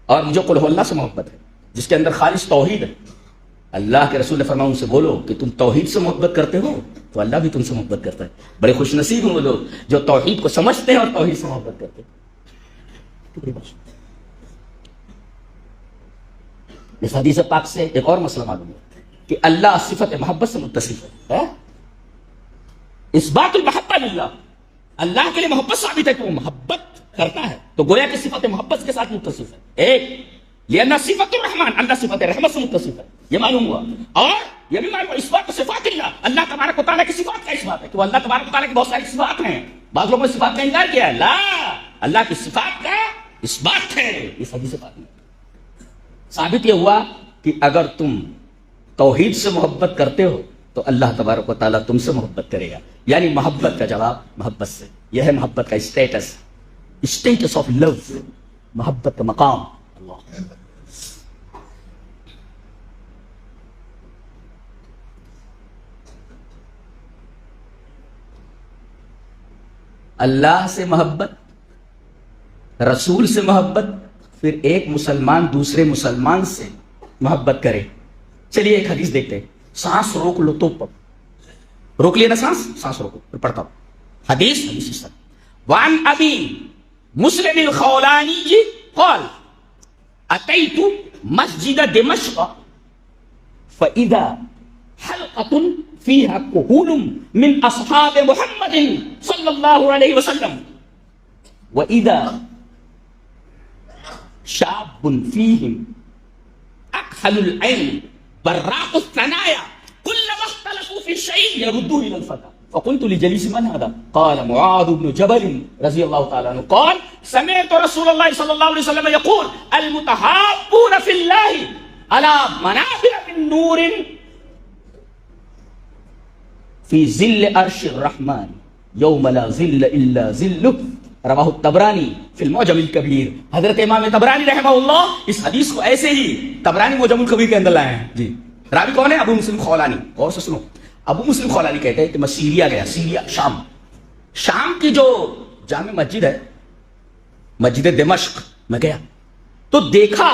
اور مجھے قل هو اللہ سے محبت ہے جس کے اندر خالص توحید ہے. اللہ کے رسول نے فرمایا ان سے بولو کہ تم توحید سے محبت کرتے ہو تو اللہ بھی تم سے محبت کرتا ہے. بڑے خوش نصیب ہیں وہ لوگ جو توحید کو سمجھتے ہیں اور توحید سے محبت کرتے ہیں. اس حدیث پاک سے ایک اور مسئلہ معلوم ہے کہ اللہ صفت محبت سے متصف ہے. اس بات المحبہ للہ, اللہ کے لیے محبت ثابت ہے کہ وہ محبت کرتا ہے, تو گویا کہ صفت محبت کے ساتھ متصف ہے. ایک لأن صفت الرحمن, اللہ صفت رحمت سے متصف ہے, یہ معلوم ہوا. اور یہ بھی معلوم ہوا اثبات صفات اللہ, اللہ تبارک و تعالیٰ کی صفات کا اثبات ہے کہ وہ اللہ تبارک و تعالیٰ کی بہت ساری صفات ہیں. بعض لوگوں نے صفات کا انکار کیا ہے, لا, اللہ کی صفات کا اثبات ہے. اس حدیث پاک میں ثابت یہ ہوا کہ اگر تم توحید سے محبت کرتے ہو تو اللہ تبارک و تعالیٰ تم سے محبت کرے گا. یعنی محبت کا جواب محبت سے. یہ ہے محبت کا اسٹیٹس, اسٹیٹس آف لو, محبت کا مقام. اللہ اللہ سے محبت, رسول سے محبت, پھر ایک مسلمان دوسرے مسلمان سے محبت کرے. چلیے ایک حدیث دیکھتے ہیں. سانس روک لو تو روک لیا نا, سانس روکو, پھر پڑھتا ہوں. حدیث وعن ابی مسلم الخولانی قال اتیت مسجد دمشق فاذا حلقة فيها كهول من اصحاب محمد صلى الله عليه وسلم واذا شاب فيهم اكحل العين براق الثنايا كلما اختلفوا في شيء يردوه الى الفتى فقلت لجليس من هذا قال معاذ بن جبل رضي الله تعالى عنه قال سمعت رسول الله صلى الله عليه وسلم يقول المتحابون في الله على منابر من نور في ظل عرش الرحمن يوم لا ظل الا ظله رواہ الطبرانی فی المعجم الکبیر. حضرت امام طبرانی رحمہ اللہ اس حدیث کو ایسے ہی طبرانی معجم الکبیر کے اندر لائے ہیں. جی راوی کون ہے؟ ابو مسلم خولانی. اور سے سنو, ابو مسلم خولانی کہتے ہیں کہ میں سیریا گیا, سیریا شام کی جو جامع مسجد ہے مسجد دمشق میں گیا تو دیکھا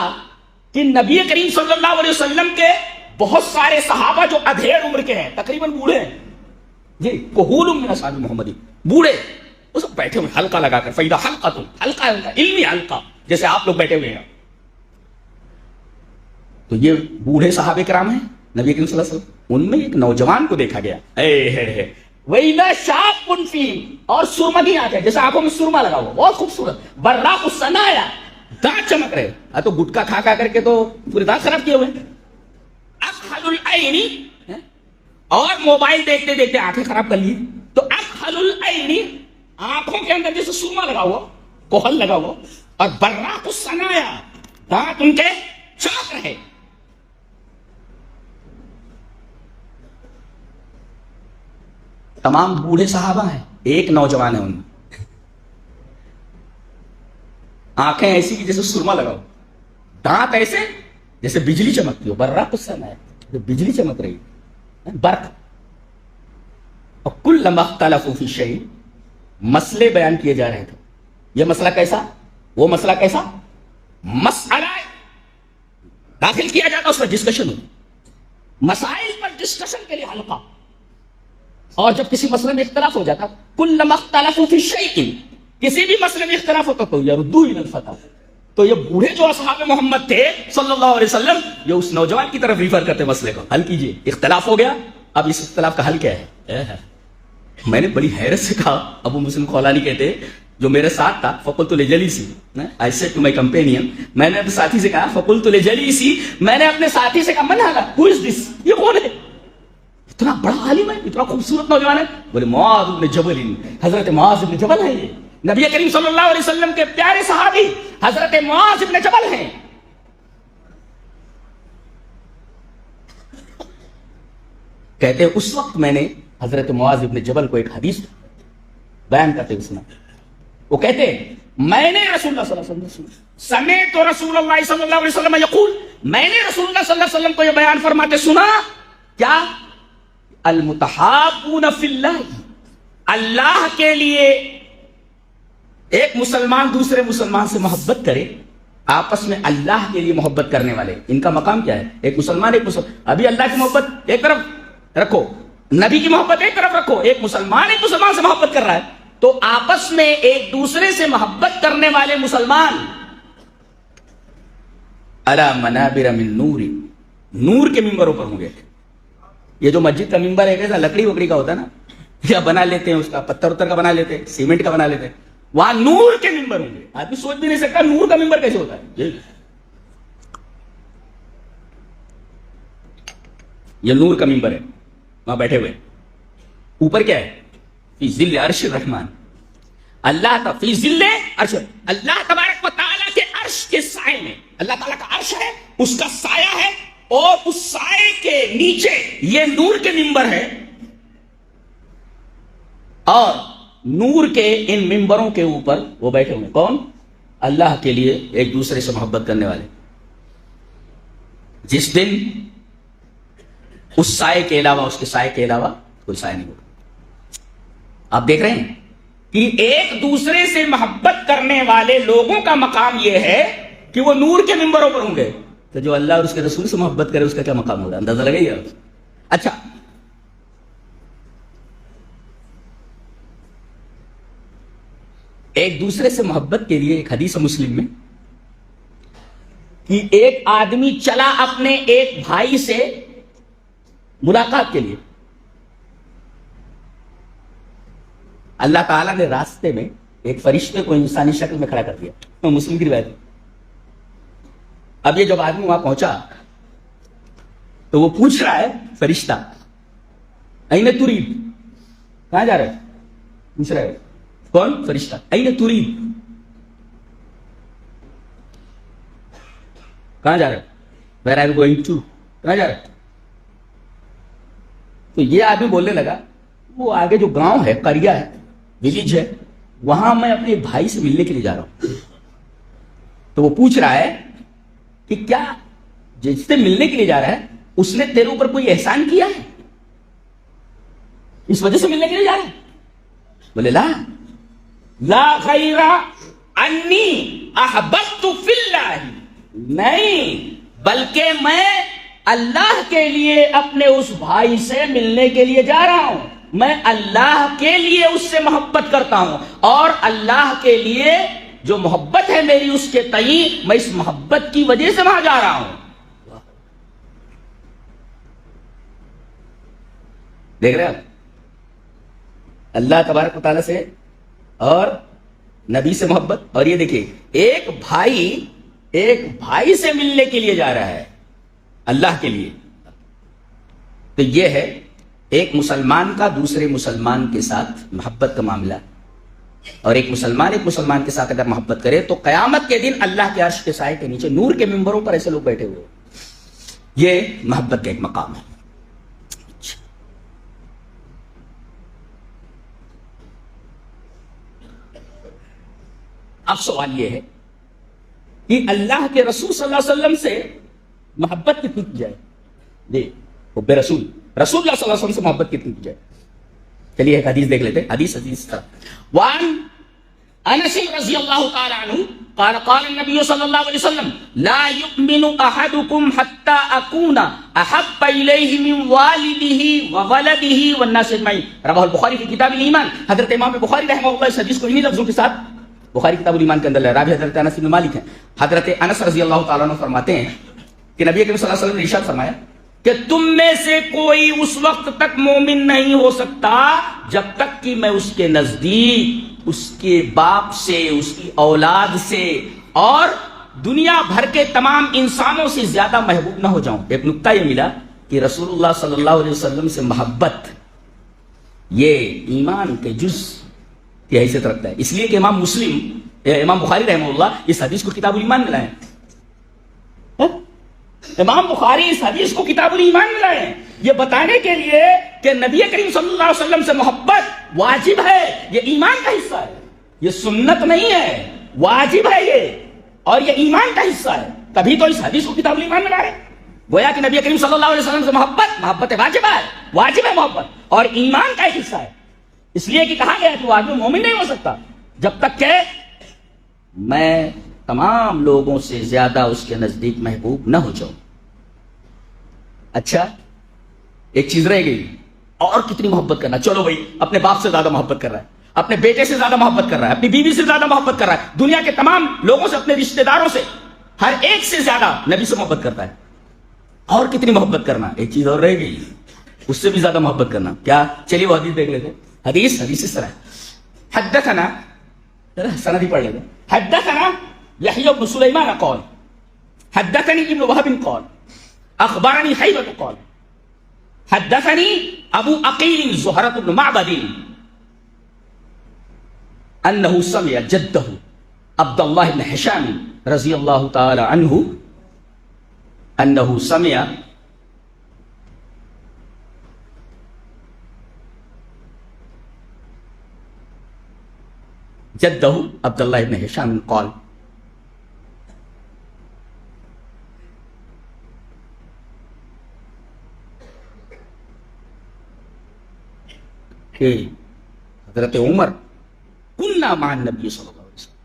کہ نبی کریم صلی اللہ علیہ وسلم کے بہت سارے صحابہ جو ادھیڑ عمر کے ہیں, تقریباً بوڑھے ہیں, جی کہول من اصحاب محمد, بوڑھے, وہ سب بیٹھے ہوئے حلقہ لگا کر. فیدا حلقہ علمی حلقہ جیسے آپ لوگ بیٹھے ہوئے ہیں. تو یہ بوڑھے صحابہ کرام ہیں نبی کریم صلی اللہ علیہ وسلم. ان میں ایک نوجوان کو دیکھا گیا, وَإِذَا شَابٌ فِيهِمْ, اور سرمدی آنکھیں, جیسے آنکھوں میں سرما لگا ہوا, بہت خوبصورت, براق الثنایا, دانت چمک رہے. تو گٹکا کھا کر کے تو پورے دانت خراب کیے ہوئے. اکحل العین, اور موبائل دیکھتے دیکھتے آنکھیں خراب کر لی. تو اکحل العین, آنکھوں کے اندر جیسے سرما لگا ہوا, کوہل لگا ہوا, اور براق الثنایا, دانت ان کے چمک رہے. تمام بوڑھے صحابہ ہیں, ایک نوجوان ہے ان میں, آنکھیں ایسی جیسے سرما لگا ہو, دانت ایسے جیسے بجلی چمکتی ہو, براق الثنایا, بجلی چمک رہی, برق. اور کلما اختلفوا فی شیء, مسئلے بیان کیے جا رہے تھے. یہ مسئلہ کیسا, وہ مسئلہ کیسا, مسئلہ داخل کیا جاتا, اس پر ڈسکشن ہوتی, مسائل پر ڈسکشن کے لیے حلقہ. اور جب کسی مسئلے میں اختلاف ہو جاتا, کلما اختلفوا فی شیء, کسی بھی مسئلے میں اختلاف ہوتا تو یردوہ الی الفتى, تو یہ بوڑھے جو اصحاب محمد تھے صلی اللہ علیہ وسلم, یہ اس نوجوان کی طرف ریفر کرتے مسئلے کو, حل کیجئے, اختلاف ہو گیا, اب اس اختلاف کا حل کیا ہے. میں نے بڑی حیرت سے کہا, ابو مسلم خولانی کہتے جو میرے ساتھ تھا, فقلت لجلیسی, I said to my companion, میں نے اپنے ساتھی سے کہا, فقلت لجلیسی, میں نے اپنے ساتھی سے کہا, من هذا, who is this, یہ کون ہے, اتنا بڑا عالم ہے, اتنا خوبصورت نوجوان ہے. بولے معاذ بن جبل, حضرت معاذ بن جبل ہے, یہ نبی کریم صلی اللہ علیہ وسلم کے پیارے صحابی حضرت معاذ بن جبل ہیں. کہتے ہیں اس وقت میں نے حضرت معاذ بن جبل کو ایک حدیث بیان کرتے ہوئے سنا. وہ کہتے ہیں میں نے رسول اللہ صلی اللہ علیہ وسلم سمعت رسول اللہ صلی اللہ علیہ وسلم یقول، میں نے رسول اللہ صلی اللہ علیہ وسلم کو یہ بیان فرماتے سنا، کیا؟ المتحابون فی اللہ، اللہ کے لیے ایک مسلمان دوسرے مسلمان سے محبت کرے، آپس میں اللہ کے لیے محبت کرنے والے، ان کا مقام کیا ہے؟ ایک مسلمان ابھی اللہ کی محبت ایک طرف رکھو، نبی کی محبت ایک طرف رکھو، ایک مسلمان سے محبت کر رہا ہے، تو آپس میں ایک دوسرے سے محبت کرنے والے مسلمان علی منابر من نور، نور کے ممبروں پر ہوں گے۔ یہ جو مسجد کا ممبر ہے کیسا لکڑی وکڑی کا ہوتا ہے نا، کیا بنا لیتے ہیں، اس کا پتھر اتر کا بنا لیتے ہیں، سیمنٹ کا بنا لیتے ہیں، وہاں نور کے ممبر ہوں گے۔ آدمی سوچ بھی نہیں سکتا نور کا ممبر کیسے ہوتا ہے۔ یہ نور کا ممبر ہے، وہاں بیٹھے ہوئے، اوپر کیا ہے؟ فی ظل عرش الرحمن، اللہ فی ظل عرش، اللہ تبارک و تعالیٰ کے عرش کے سائے میں، اللہ تعالیٰ کا عرش ہے، اس کا سایہ ہے، اور اس سائے کے نیچے یہ نور کے ممبر ہے، اور نور کے ان ممبروں کے اوپر وہ بیٹھے ہوئے، کون؟ اللہ کے لیے ایک دوسرے سے محبت کرنے والے۔ جس دن اس سائے کے علاوہ، اس کے سائے کے علاوہ کوئی سائے نہیں ہوگا۔ آپ دیکھ رہے ہیں کہ ایک دوسرے سے محبت کرنے والے لوگوں کا مقام یہ ہے کہ وہ نور کے ممبروں پر ہوں گے، تو جو اللہ اور اس کے رسول سے محبت کرے اس کا کیا مقام ہوگا؟ اندازہ لگائیے آپ۔ اچھا، ایک دوسرے سے محبت کے لیے ایک حدیث مسلم میں کہ ایک آدمی چلا اپنے ایک بھائی سے ملاقات کے لیے، اللہ تعالیٰ نے راستے میں ایک فرشتے کو انسانی شکل میں کھڑا کر دیا، مسلم کی روایت۔ اب یہ جب آدمی وہاں پہنچا تو وہ پوچھ رہا ہے فرشتہ، این ترید، کہاں جا رہے؟ پوچھ رہا ہے کون؟ فرشتہ، این ترید، کہاں جا رہے؟ Where are you going to, کہاں جا رہے؟ تو یہ آدمی بولنے لگا وہ آگے جو گاؤں ہے، قریہ ہے، ولیج ہے، وہاں میں اپنے بھائی سے ملنے کے لیے جا رہا ہوں۔ تو وہ پوچھ رہا ہے کہ کیا جس سے ملنے کے لیے جا رہا ہے اس نے تیرے اوپر کوئی احسان کیا ہے، اس وجہ سے ملنے کے لیے جا رہا ہے؟ بولے لا خیر انی احببت فی اللہ، نہیں، بلکہ میں اللہ کے لیے اپنے اس بھائی سے ملنے کے لیے جا رہا ہوں، میں اللہ کے لیے اس سے محبت کرتا ہوں، اور اللہ کے لیے جو محبت ہے میری اس کے تئیں، میں اس محبت کی وجہ سے وہاں جا رہا ہوں۔ دیکھ رہے آپ، اللہ تبارک و تعالیٰ سے اور نبی سے محبت، اور یہ دیکھیے ایک بھائی سے ملنے کے لیے جا رہا ہے اللہ کے لیے۔ تو یہ ہے ایک مسلمان کا دوسرے مسلمان کے ساتھ محبت کا معاملہ، اور ایک مسلمان کے ساتھ اگر محبت کرے تو قیامت کے دن اللہ کے عرش کے سائے کے نیچے نور کے ممبروں پر ایسے لوگ بیٹھے ہوئے، یہ محبت کا ایک مقام ہے۔ اب سوال یہ ہے کہ اللہ کے رسول صلی اللہ علیہ وسلم سے محبت کتنی کی جائے؟ جی، حب رسول اللہ صلی اللہ علیہ وسلم سے محبت کتنی کی جائے؟ چلیے ایک حدیث دیکھ لیتے ہیں۔ حدیث وان انس رضی اللہ تعالی عنہ قال قال النبي صلی اللہ علیہ وسلم لا يؤمن احدكم حتى اكون احب الیہ من والده وولده والناس اجمعین، رواه البخاری فی کتاب الایمان۔ حضرت امام بخاری رحمہ اللہ اس حدیث کو انہی لفظوں کے ساتھ بخاری کتاب الایمان کے اندر ہے، راوی حضرت انس بن مالک ہیں۔ حضرت انس رضی اللہ تعالیٰ عنہ فرماتے ہیں کہ نبی کریم صلی اللہ علیہ وسلم نے ارشاد فرمایا کہ تم میں سے کوئی اس وقت تک مومن نہیں ہو سکتا جب تک کہ میں اس کے نزدیک، اس کے باپ سے، اس کی اولاد سے اور دنیا بھر کے تمام انسانوں سے زیادہ محبوب نہ ہو جاؤں۔ ایک نکتہ یہ ملا کہ رسول اللہ صلی اللہ علیہ وسلم سے محبت یہ ایمان کے جز کی حیثیت رکھتا ہے، اس لیے کہ امام بخاری رحمہ اللہ اس حدیث کو کتاب الایمان میں لائے۔ امام بخاری اس حدیث کو کتاب الایمان میں لائے یہ بتانے کے لیے کہ نبی کریم صلی اللہ علیہ وسلم سے محبت واجب ہے، یہ ایمان کا حصہ ہے، یہ سنت نہیں ہے، واجب ہے یہ، اور یہ ایمان کا حصہ ہے، تبھی تو اس حدیث کو کتاب ایمان میں لائے۔ گویا کہ نبی کریم صلی اللہ علیہ وسلم سے محبت واجب ہے محبت، اور ایمان کا ایک حصہ ہے۔ اس لیے کہ کہا گیا کہ وہ آدمی مومن نہیں ہو سکتا جب تک کہ میں تمام لوگوں سے زیادہ اس کے نزدیک محبوب نہ ہو جاؤں۔ اچھا، ایک چیز رہ گئی، اور کتنی محبت کرنا؟ چلو بھائی، اپنے باپ سے زیادہ محبت کر رہا ہے، اپنے بیٹے سے زیادہ محبت کر رہا ہے، اپنی بیوی سے زیادہ محبت کر رہا ہے، دنیا کے تمام لوگوں سے، اپنے رشتہ داروں سے، ہر ایک سے زیادہ نبی سے محبت کرتا ہے۔ اور کتنی محبت کرنا؟ ایک چیز اور رہ گئی، اس سے بھی زیادہ محبت کرنا۔ کیا؟ چلیے وہ حدیث دیکھ لیتے۔ حدیث اس طرح ہے، حدثنا، سند ہی پڑھ لیتے۔ حدثنا یحییٰ بن سلیمان قال حدثني ابن وهب قال اخبرني حیبة قال حدثني ابو عقیل زہرة بن معبد انه سمع جده عبد الله بن هشام رضی اللہ تعالی عنہ انه سمع جده عبد الله بن هشام قال کہ حضرت عمر كنا مع النبي صلی اللہ علیہ وسلم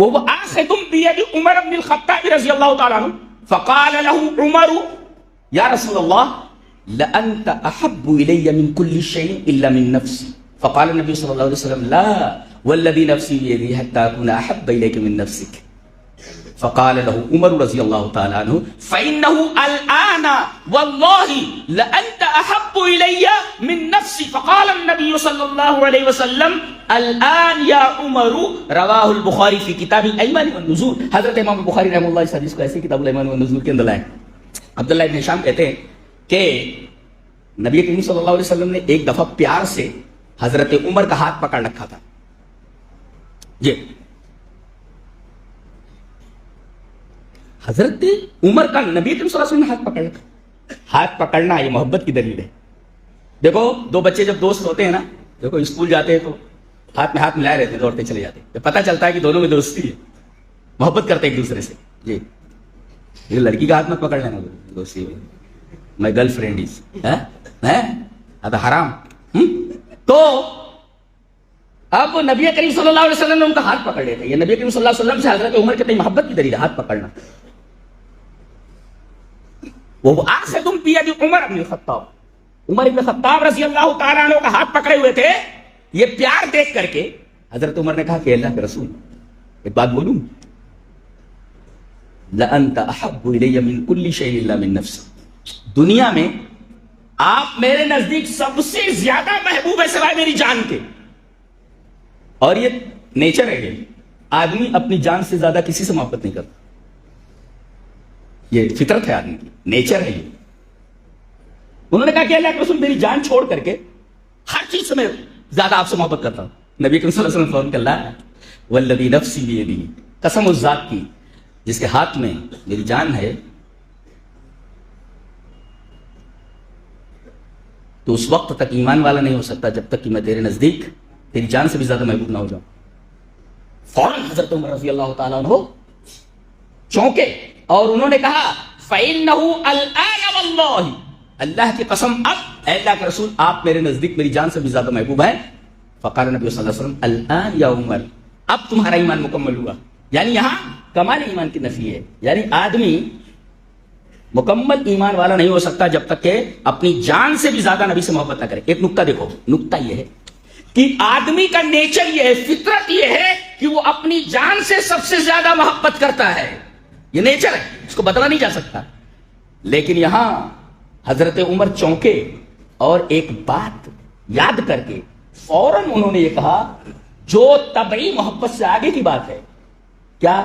وهو آخذ بيد عمر بن الخطاب رضی اللہ تعالی عنہ فقال له عمر یا رسول اللہ لأنت أحب إلي من كل شيء إلا من نفسي فقال النبي صلی اللہ علیہ وسلم لا والذي نفسي بيده حتى أكون أحب إليك من نفسك فقال له عمر رضی اللہ تعالی عنہ فإنه الآن والله لأنت أحب إلي من نفسي فقال النبي صلی اللہ علیہ وسلم الآن یا عمر رواہ البخاری فی کتاب الایمان والنذور۔ حضرت امام بخاری رحمہ اللہ اس حدیث کو ایسے کتاب الایمان والنذور کے اندر لائے۔ عبداللہ ابن ہشام کہتے ہیں کہ نبی کریم صلی اللہ علیہ وسلم نے ایک دفعہ پیار سے حضرت عمر کا ہاتھ پکڑ رکھا تھا۔ یہ حضرت عمر کا نبی کریم صلی اللہ علیہ وسلم نے ہاتھ پکڑ رکھا۔ ہاتھ پکڑنا یہ محبت کی دلیل ہے۔ دیکھو دو بچے جب دوست ہوتے ہیں نا، دیکھو اسکول جاتے ہیں تو ہاتھ میں ہاتھ ملائے رہتے ہیں، دوڑتے چلے جاتے ہیں، پتہ چلتا ہے کہ دونوں میں دوستی ہے، محبت کرتے ایک دوسرے سے۔ جی یہ لڑکی کا ہاتھ مت پکڑ لینا، دوستی مائی گرل فرینڈ از حرام۔ تو اب نبی کریم صلی اللہ علیہ وسلم نے ان کا ہاتھ پکڑ لیا تھا۔ یہ نبی کریم صلی اللہ علیہ وسلم سے حضرت عمر کتنی محبت کی دلیل ہے، ہاتھ پکڑنا۔ وہ آخذ بید عمر بن الخطاب، عمر بن خطاب رضی اللہ تعالیٰ عنہ کا ہاتھ پکڑے ہوئے تھے۔ یہ پیار دیکھ کر کے حضرت عمر نے کہا کہ اللہ کے رسول ایک بات بولوں، لأنت أحب إلي من كل شيء إلا من نفسي، دنیا میں آپ میرے نزدیک سب سے زیادہ محبوب ہے سوائے میری جان کے۔ اور یہ نیچر ہے کہ آدمی اپنی جان سے زیادہ کسی سے محبت نہیں کرتا، یہ فطرت ہے آدمی کی، نیچر ہے یہ۔ انہوں نے کہا کہ اللہ کے رسول میری جان چھوڑ کر کے ہر چیز سے میں زیادہ آپ سے محبت کرتا ہوں۔ نبی کریم صلی اللہ علیہ وسلم فون کر اللہ والذی نفسی بیدی، قسم اس ذات کی جس کے ہاتھ میں میری جان ہے، تو اس وقت تک ایمان والا نہیں ہو سکتا جب تک کہ میں تیرے نزدیک تیری جان سے بھی زیادہ محبوب نہ ہو جاؤں۔ فوراً حضرت عمر رضی اللہ تعالیٰ عنہ چونکے اور انہوں نے کہا فَإِنَّهُ الْآنَ وَاللَّهِ، اللہ کی قسم اب اے اللہ کے رسول آپ میرے نزدیک میری جان سے بھی زیادہ محبوب ہیں۔ فقال نبی صلی اللہ علیہ وسلم الآن یا عمر، اب تمہارا ایمان مکمل ہوا۔ یعنی یہاں کمال ایمان کی نفی ہے، یعنی آدمی مکمل ایمان والا نہیں ہو سکتا جب تک کہ اپنی جان سے بھی زیادہ نبی سے محبت نہ کرے۔ ایک نکتہ دیکھو، نکتہ یہ ہے کہ آدمی کا نیچر یہ ہے، فطرت یہ ہے کہ وہ اپنی جان سے سب سے زیادہ محبت کرتا ہے، یہ نیچر ہے، اس کو بدلا نہیں جا سکتا۔ لیکن یہاں حضرت عمر چونکے اور ایک بات یاد کر کے فوراً انہوں نے یہ کہا جو طبعی محبت سے آگے کی بات ہے، کیا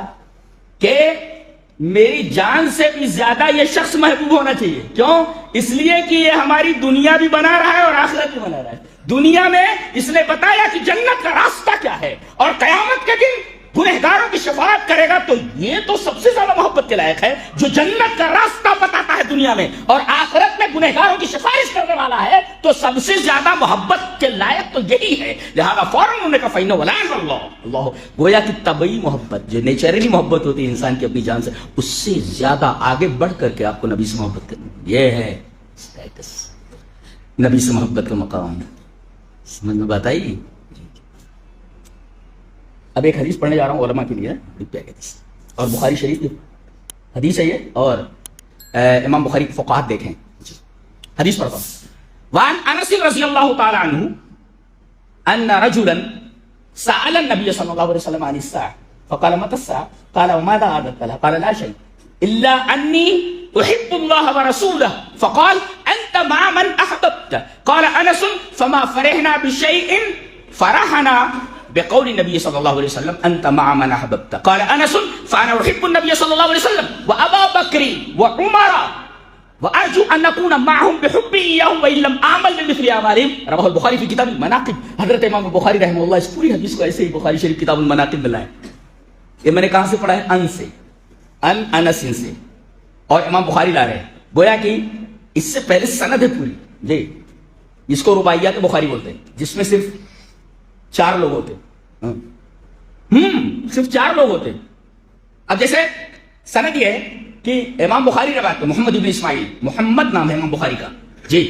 کہ میری جان سے بھی زیادہ یہ شخص محبوب ہونا چاہیے۔ کیوں؟ اس لیے کہ یہ ہماری دنیا بھی بنا رہا ہے اور آخرت بھی بنا رہا ہے۔ دنیا میں اس نے بتایا کہ جنت کا راستہ کیا ہے، اور قیامت کے دن گنہگاروں کی شفاعت کرے گا، تو یہ تو سب سے زیادہ محبت کے لائق ہے جو جنت کا راستہ بتاتا ہے دنیا میں، اور آخرت میں گنہگاروں کی سفارش کرنے والا ہے تو سب سے زیادہ محبت کے لائق تو یہی ہے. لہذا فوراً انہوں نے کہا فَإِنَّهُ وَلَا اللہ. گویا کہ طبعی محبت جو نیچرلی محبت ہوتی ہے انسان کی اپنی جان سے، اس سے زیادہ آگے بڑھ کر کے آپ کو نبی سے محبت کرنی. یہ ہے اسٹیٹس، نبی سے محبت کا مقام. سمجھ میں بات آئی؟ اب ایک حدیث پڑھنے جا رہا ہوں علماء کے لیے، حدیث اور بخاری شریف کی حدیث ہے یہ، اور امام بخاری کے فقہات دیکھیں. حدیث پڑھتا ہوں. وعن انس رضی اللہ تعالی عنہ ان رجلا سأل النبي صلى الله عليه وسلم عن الساعة فقال متى الساعة؟ قال وماذا أعددت لها؟ قال لا شيء إلا أني أحب الله ورسوله. فقال أنت مع من أحببت. قال أنس فما فرحنا بشيء فرحنا بقول النبي صلى الله عليه وسلم أنت مع من أحببت. قال أنس فأنا أحب النبي صلى الله عليه وسلم وأبا بكر وعمر وأرجو أن نكون معهم بحبي إياهم وإن لم أعمل بمثل أعمالهم. رواه البخاري في كتاب المناقب. حضرت امام بخاری رحمہ اللہ اس پوری حدیث کو ایسے ہی بخاری شریف کتاب المناقب میں لائے. یہ میں نے کہاں سے پڑھا ہے؟ ان سے، ان انس سے، اور امام بخاری لا رہے ہیں. گویا کہ اس سے پہلے سند ہے پوری جی، جس کو رباعیات بخاری بولتے ہیں، جس میں صرف 4 لوگ ہوتے. صرف 4 لوگ ہوتے. اب جیسے سند یہ ہے کہ امام بخاری روایت کرتے محمد ابن اسماعیل، محمد نام ہے امام بخاری کا جی،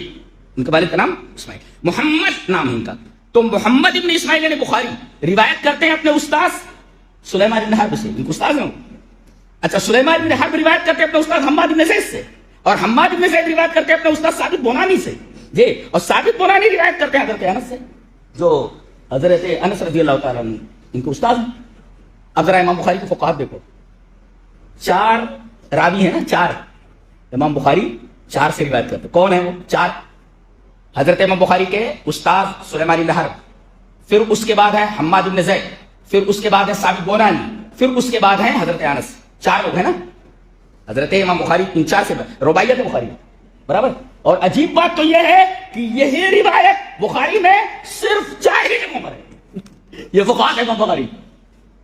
ان کے والد کا نام اسماعیل، محمد نام ہے ان کا. تو محمد ابن اسماعیل نے بخاری روایت کرتے ہیں اپنے استاد سلیمان بن حرب سے، ان کو استاد ہیں. اچھا، سلیمان بن حرب روایت کرتے ہیں اپنے استاد حماد بن زید سے، اور حماد بن زید روایت کرتے ہیں اپنے استاد ثابت بنانی سے جی، اور ثابت بنانی روایت کرتے ہیں حضرت انس سے، جو حضرت انس رضی اللہ تعالیٰ عنہ ان کو استاد ہیں. اب ذرا امام بخاری کے فقہات دیکھو، 4 راوی ہیں نا، 4 امام بخاری 4 سے روایت کرتے. کون ہیں وہ 4؟ حضرت امام بخاری کے استاد سلیمان بن حرب، پھر اس کے بعد ہے حماد بن زید، پھر اس کے بعد ہے ثابت بنانی، پھر اس کے بعد ہے حضرت انس. 4 لوگ ہیں نا حضرت امام بخاری، ان 4 سے رباعیات بخاری برابر. اور عجیب بات تو یہ ہے کہ یہی روایت بخاری میں صرف 4 ہی جگہوں پر ہے. یہ فقہات ہے امام بخاری،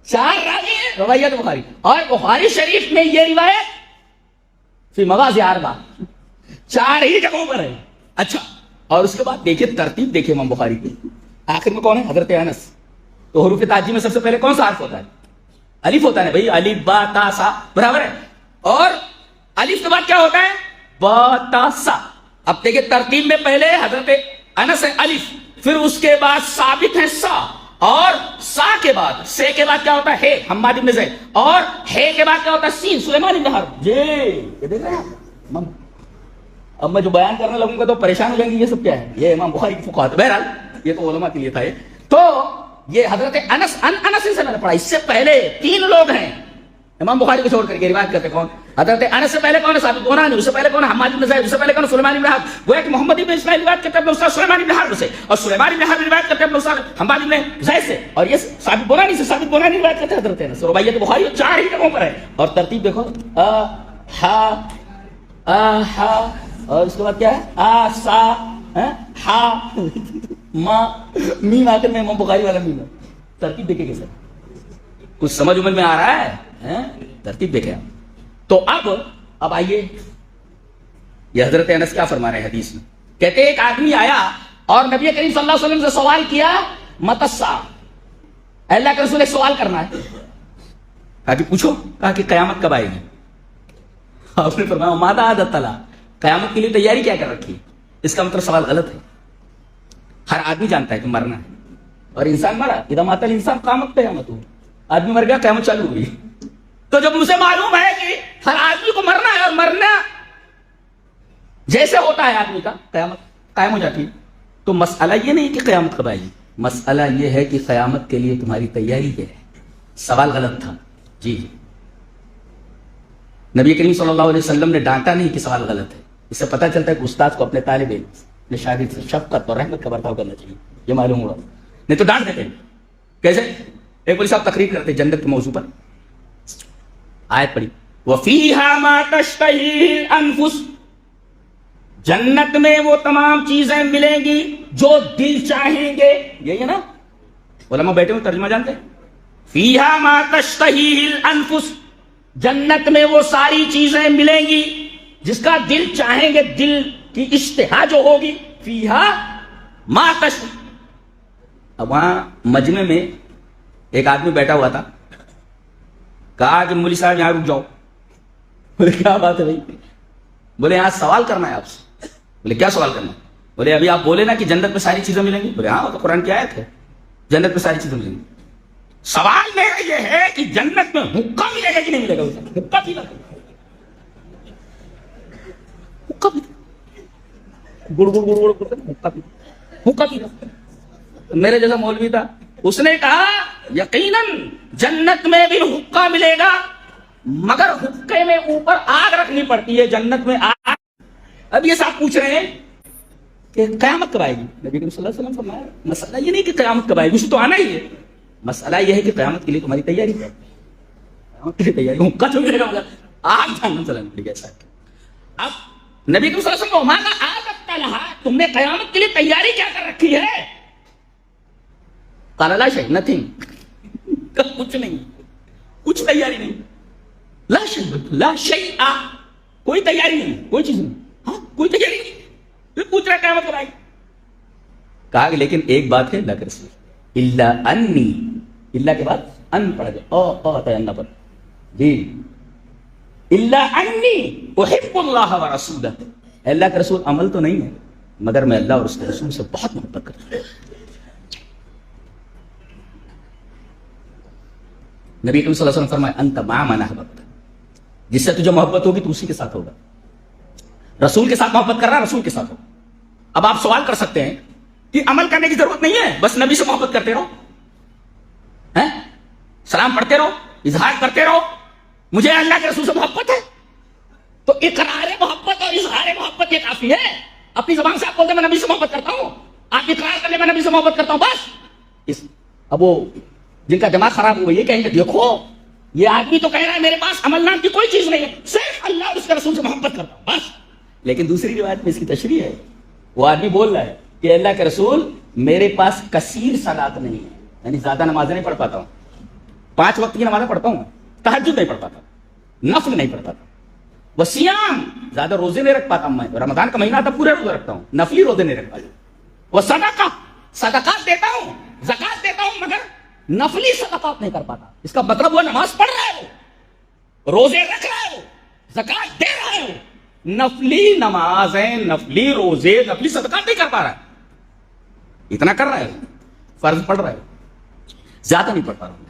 4 راوی ہیں رباعیات بخاری، اور بخاری شریف میں یہ روایت فی مغازی اربع 4 ہی جگہوں پر ہے. اچھا، اور اس کے بعد دیکھیے ترتیب، دیکھیے امام بخاری کی آخر میں کون ہے؟ حضرت انس. تو حروف تعجی میں سب سے پہلے کون سا حرف ہوتا ہے؟ الف ہوتا ہے بھائی، الف با تا سا برابر ہے. اور الف کے بعد کیا ہوتا ہے؟ با تا سا. اب دیکھیے ترتیب میں پہلے حضرت انس ہے الف، پھر اس کے بعد ثابت ہے سا، اور سا کے بعد سے کے بعد کیا ہوتا ہے؟ ہے حماد بن زید، اور ہے کے بعد کیا ہوتا ہے؟ سین سلیمان بن حرب جی. یہ دیکھ رہے ہیں. اب میں جو بیان کرنے لگوں گا تو پریشان ہو جائیں گے، یہ سب کیا ہے؟ یہ امام بخاری کی فقہات. بہرحال یہ تو علماء کے لیے تھا. تو یہ حضرت انس سے میں نے پڑھا. اس سے پہلے 3 لوگ ہیں امام بخاری کو چھوڑ کر کے روایت کرتے. کون؟ حضرت انس سے پہلے کون ہے؟ ثابت بنانی. اس سے پہلے کون ہے؟ حماد بن زید. اس سے پہلے کون ہے؟ سلیمان بن حرب. گویا کہ محمد بن اسماعیل روایت کرتے ہیں اپنے استاد سلیمان بن حرب سے، اور سلیمان بن حرب روایت کرتے ہیں اپنے استاد حماد بن زید سے، اور یہ ثابت بنانی سے ثابت بنانی روایت کرتے ہیں حضرت انس. رباعیات بخاری 4 ہی جگہوں پر ہے. اور ترتیب دیکھو، اور اس کے بعد کیا ہے؟ آ سا ہا ما میم آخر میں امام بخاری والا میم ہے. ترتیب دیکھے کیسے؟ کچھ سمجھ میں آ رہا ہے؟ ترتیب دیکھے آپ. تو اب آئیے، یہ حضرت انس کیا فرما رہے ہیں حدیث میں؟ کہتے ایک آدمی آیا اور نبی کریم صلی اللہ علیہ وسلم سے سوال کیا متسا، اللہ کے رسول ایک سوال کرنا ہے. کہا کہ پوچھو. کہا کہ قیامت کب آئے گی؟ آپ نے فرمایا ماذا عادت تلا، قیامت کے لیے تیاری کیا کر رکھی؟ اس کا مطلب سوال غلط ہے. ہر آدمی جانتا ہے کہ مرنا ہے، اور انسان مرا اذا مات الانسان قامت قیامت. آدمی مر گیا، قیامت چالو ہوئی. تو جب مجھے معلوم ہے کہ ہر آدمی کو مرنا ہے، اور مرنا جیسے ہوتا ہے آدمی کا قیامت قائم ہو جاتی ہے، تو مسئلہ یہ نہیں کہ قیامت کب آئے گی، مسئلہ یہ ہے کہ قیامت کے لیے تمہاری تیاری کیا ہے. سوال غلط تھا جی. نبی کریم صلی اللہ علیہ وسلم نے ڈانٹا نہیں کہ سوال غلط ہے. اس سے پتہ چلتا ہے کہ استاد کو اپنے طالب علم، اپنے شاگرد سے شفقت اور رحمت کا برتاؤ کرنا چاہیے. یہ معلوم ہوا، نہیں تو ڈانٹ دیتے. کیسے؟ ایک پولیس صاحب تقریر کرتے جنت کے موضوع پر، آیت پڑھی وَفِيهَا مَا تَشْتَهِي الْأَنفُسُ، جنت میں وہ تمام چیزیں ملیں گی جو دل چاہیں گے. یہی ہے نا؟ علماء بیٹھے ہوئے ترجمہ جانتے ہیں. فِيهَا مَا تَشْتَهِي الْأَنفُسُ، جنت میں وہ ساری چیزیں ملیں گی جس کا دل چاہیں گے. دل کی اشتہا جو ہوگی فیہا ما تشتہی. اب وہاں مجمع میں ایک آدمی بیٹھا ہوا تھا, کہا کہ مولوی صاحب یہاں رک جاؤ. بولے کیا بات ہے بھائی؟ بولے یہاں سوال کرنا ہے آپ سے. بولے کیا سوال کرنا ہے؟ بولے ابھی آپ بولے نا کہ جنت میں ساری چیزیں ملیں گی. بولے ہاں وہ تو قرآن کی آیت ہے, جنت میں ساری چیزیں ملیں گی. سوال میرا یہ ہے کہ جنت میں حقہ ملے گا کہ نہیں ملے گا؟ حقہ پیلا, حقہ پیلا, گڑ گڑ گڑ گڑ حقہ پیلا, حقہ پیلا. میرے جیسا مولوی تھا, اس نے کہا یقیناً جنت میں بھی حقہ ملے گا, مگر حقے میں اوپر آگ رکھنی پڑتی ہے, جنت میں آگ. اب یہ صاحب پوچھ رہے ہیں کہ قیامت کب آئے گی؟ نبی کریم صلی اللہ علیہ وسلم فرمایا مسئلہ یہ نہیں کہ قیامت کب آئے گی, اسے تو آنا ہی ہے. مسئلہ یہ ہے کہ قیامت کے لیے تمہاری تیاری ہے. قیامت کے لیے تیاری حقہ تو ملے گا, مگر آگ جہنم سے لگنے پڑے گی. اب نبی کریم صلی اللہ علیہ وسلم کو مانا آگ لہا, تم نے قیامت کے لیے تیاری کیا کر رکھی ہے؟ قال لا شيء, نتھنگ, کچھ نہیں, کچھ تیاری نہیں. لا شيء, لا شيء, کوئی تیاری نہیں, کوئی چیز نہیں, ہاں کوئی تیاری نہیں. پوچھ رہا قیامت کب آئے گی؟ کہا کہ لیکن ایک بات ہے اللہ کے رسول, الا انی, اللہ کے بعد ان پڑھ گئے, او تینا پر جی, الا انی احب اللہ ورسولہ, اللہ کے رسول عمل تو نہیں ہے مگر میں اللہ اور اس کے رسول سے بہت محبت کرتا ہوں. نبی کریم صلی اللہ علیہ وسلم فرمائے انت مع من احببت, جس سے تجھے محبت ہوگی تو اسی کے ساتھ ہوگا. رسول کے ساتھ محبت کر رہا, رسول کے ساتھ ہوگا. اب آپ سوال کر سکتے ہیں کہ عمل کرنے کی ضرورت نہیں ہے, بس نبی سے محبت کرتے رہو, سلام پڑھتے رہو, اظہار کرتے رہو, مجھے اللہ کے رسول سے محبت ہے. تو اقرار محبت اور اظہار محبت یہ کافی ہے. اپنی زبان سے آپ بولتے ہیں میں نبی سے محبت کرتا ہوں, آپ اقرار کرنے میں نبی سے محبت کرتا ہوں, بس. اب وہ جن کا دماغ خراب ہوا یہ کہیں گے دیکھو یہ آدمی تو کہہ رہا ہے میرے پاس عمل نام کی کوئی چیز نہیں ہے, صرف اللہ اور اس کے رسول سے محبت کرتا ہوں بس. لیکن دوسری روایت میں اس کی تشریح ہے, وہ آدمی بول رہا ہے کہ اللہ کے رسول میرے پاس کثیر صلات نہیں ہے, یعنی زیادہ نمازیں نہیں پڑھ پاتا ہوں, 5 وقت کی نمازیں پڑھتا ہوں, تہجد نہیں پڑھ پاتا, نفل نہیں پڑھ پاتا, وصیام زیادہ روزے نہیں رکھ پاتا ہوں, میں رمضان کا مہینہ تھا پورے روزے رکھتا ہوں, نفلی روزے نہیں رکھ پاتا. وہ صدقہ, صدقات دیتا ہوں, زکات دیتا ہوں, مگر نفلی صدقات نہیں کر پاتا. اس کا مطلب وہ نماز پڑھ رہا ہے, روزے رکھ رہا ہے, زکات دے رہا ہے, نفلی نمازیں, نفلی روزے, نفلی صدقات نہیں کر پا رہا ہے. اتنا کر رہا ہے, فرض پڑھ رہا ہے, زیادہ نہیں پڑھ پا رہا ہوں.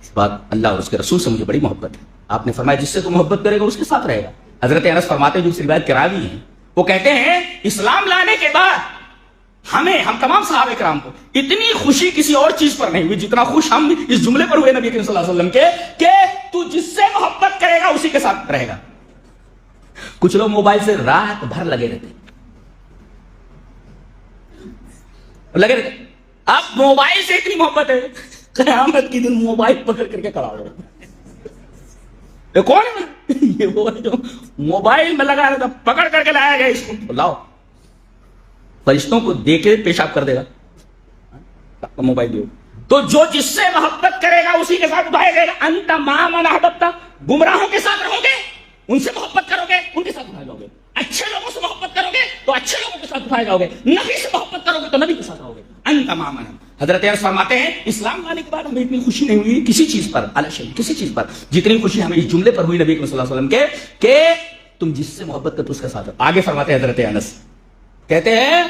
اس بات اللہ اور اس کے رسول سے مجھے بڑی محبت ہے. آپ نے فرمایا جس سے تو محبت کرے گا اس کے ساتھ رہے گا. حضرت انس فرماتے ہیں جو اس روایت کے راوی ہیں, وہ کہتے ہیں اسلام لانے کے بعد ہم تمام صحابہ کرام کو اتنی خوشی کسی اور چیز پر نہیں ہوئی جتنا خوش ہم اس جملے پر ہوئے نبی کریم صلی اللہ علیہ وسلم کے کہ تو جس سے محبت کرے گا اسی کے ساتھ رہے گا. کچھ لوگ موبائل سے رات بھر لگے رہتے, اب موبائل سے اتنی محبت ہے قیامت کی دن موبائل پکڑ کر کے کھڑا ہو رہا ہے. کون ہے یہ؟ وہ جو موبائل میں لگا رہتا, پکڑ کر کے لایا گیا اس کو, لاؤ, فرشتوں کو دے کے پیشاب کر دے گا, موبائل دیو. تو جو جس سے محبت کرے گا اسی کے ساتھ اٹھائے گا. انت مع من احببت, گمراہوں کے ساتھ رہو گے ان سے محبت کرو گے ان کے ساتھ اٹھائے جاؤ گے, اچھے لوگوں سے محبت کرو گے تو اچھے لوگوں کے ساتھ اٹھائے جاؤ گے, نبی سے محبت کرو گے تو نبی کے ساتھ رہو گے. انت مع من. حضرت انس فرماتے ہیں اسلام لانے کے بعد ہمیں اتنی خوشی نہیں ہوئی کسی چیز پر, کسی چیز پر, جتنی خوشی ہمیں اس جملے پر ہوئی نبی صلی اللہ علیہ وسلم کے کہ تم جس سے محبت کرتے اس کے ساتھ. آگے فرماتے ہیں حضرت انس, کہتے ہیں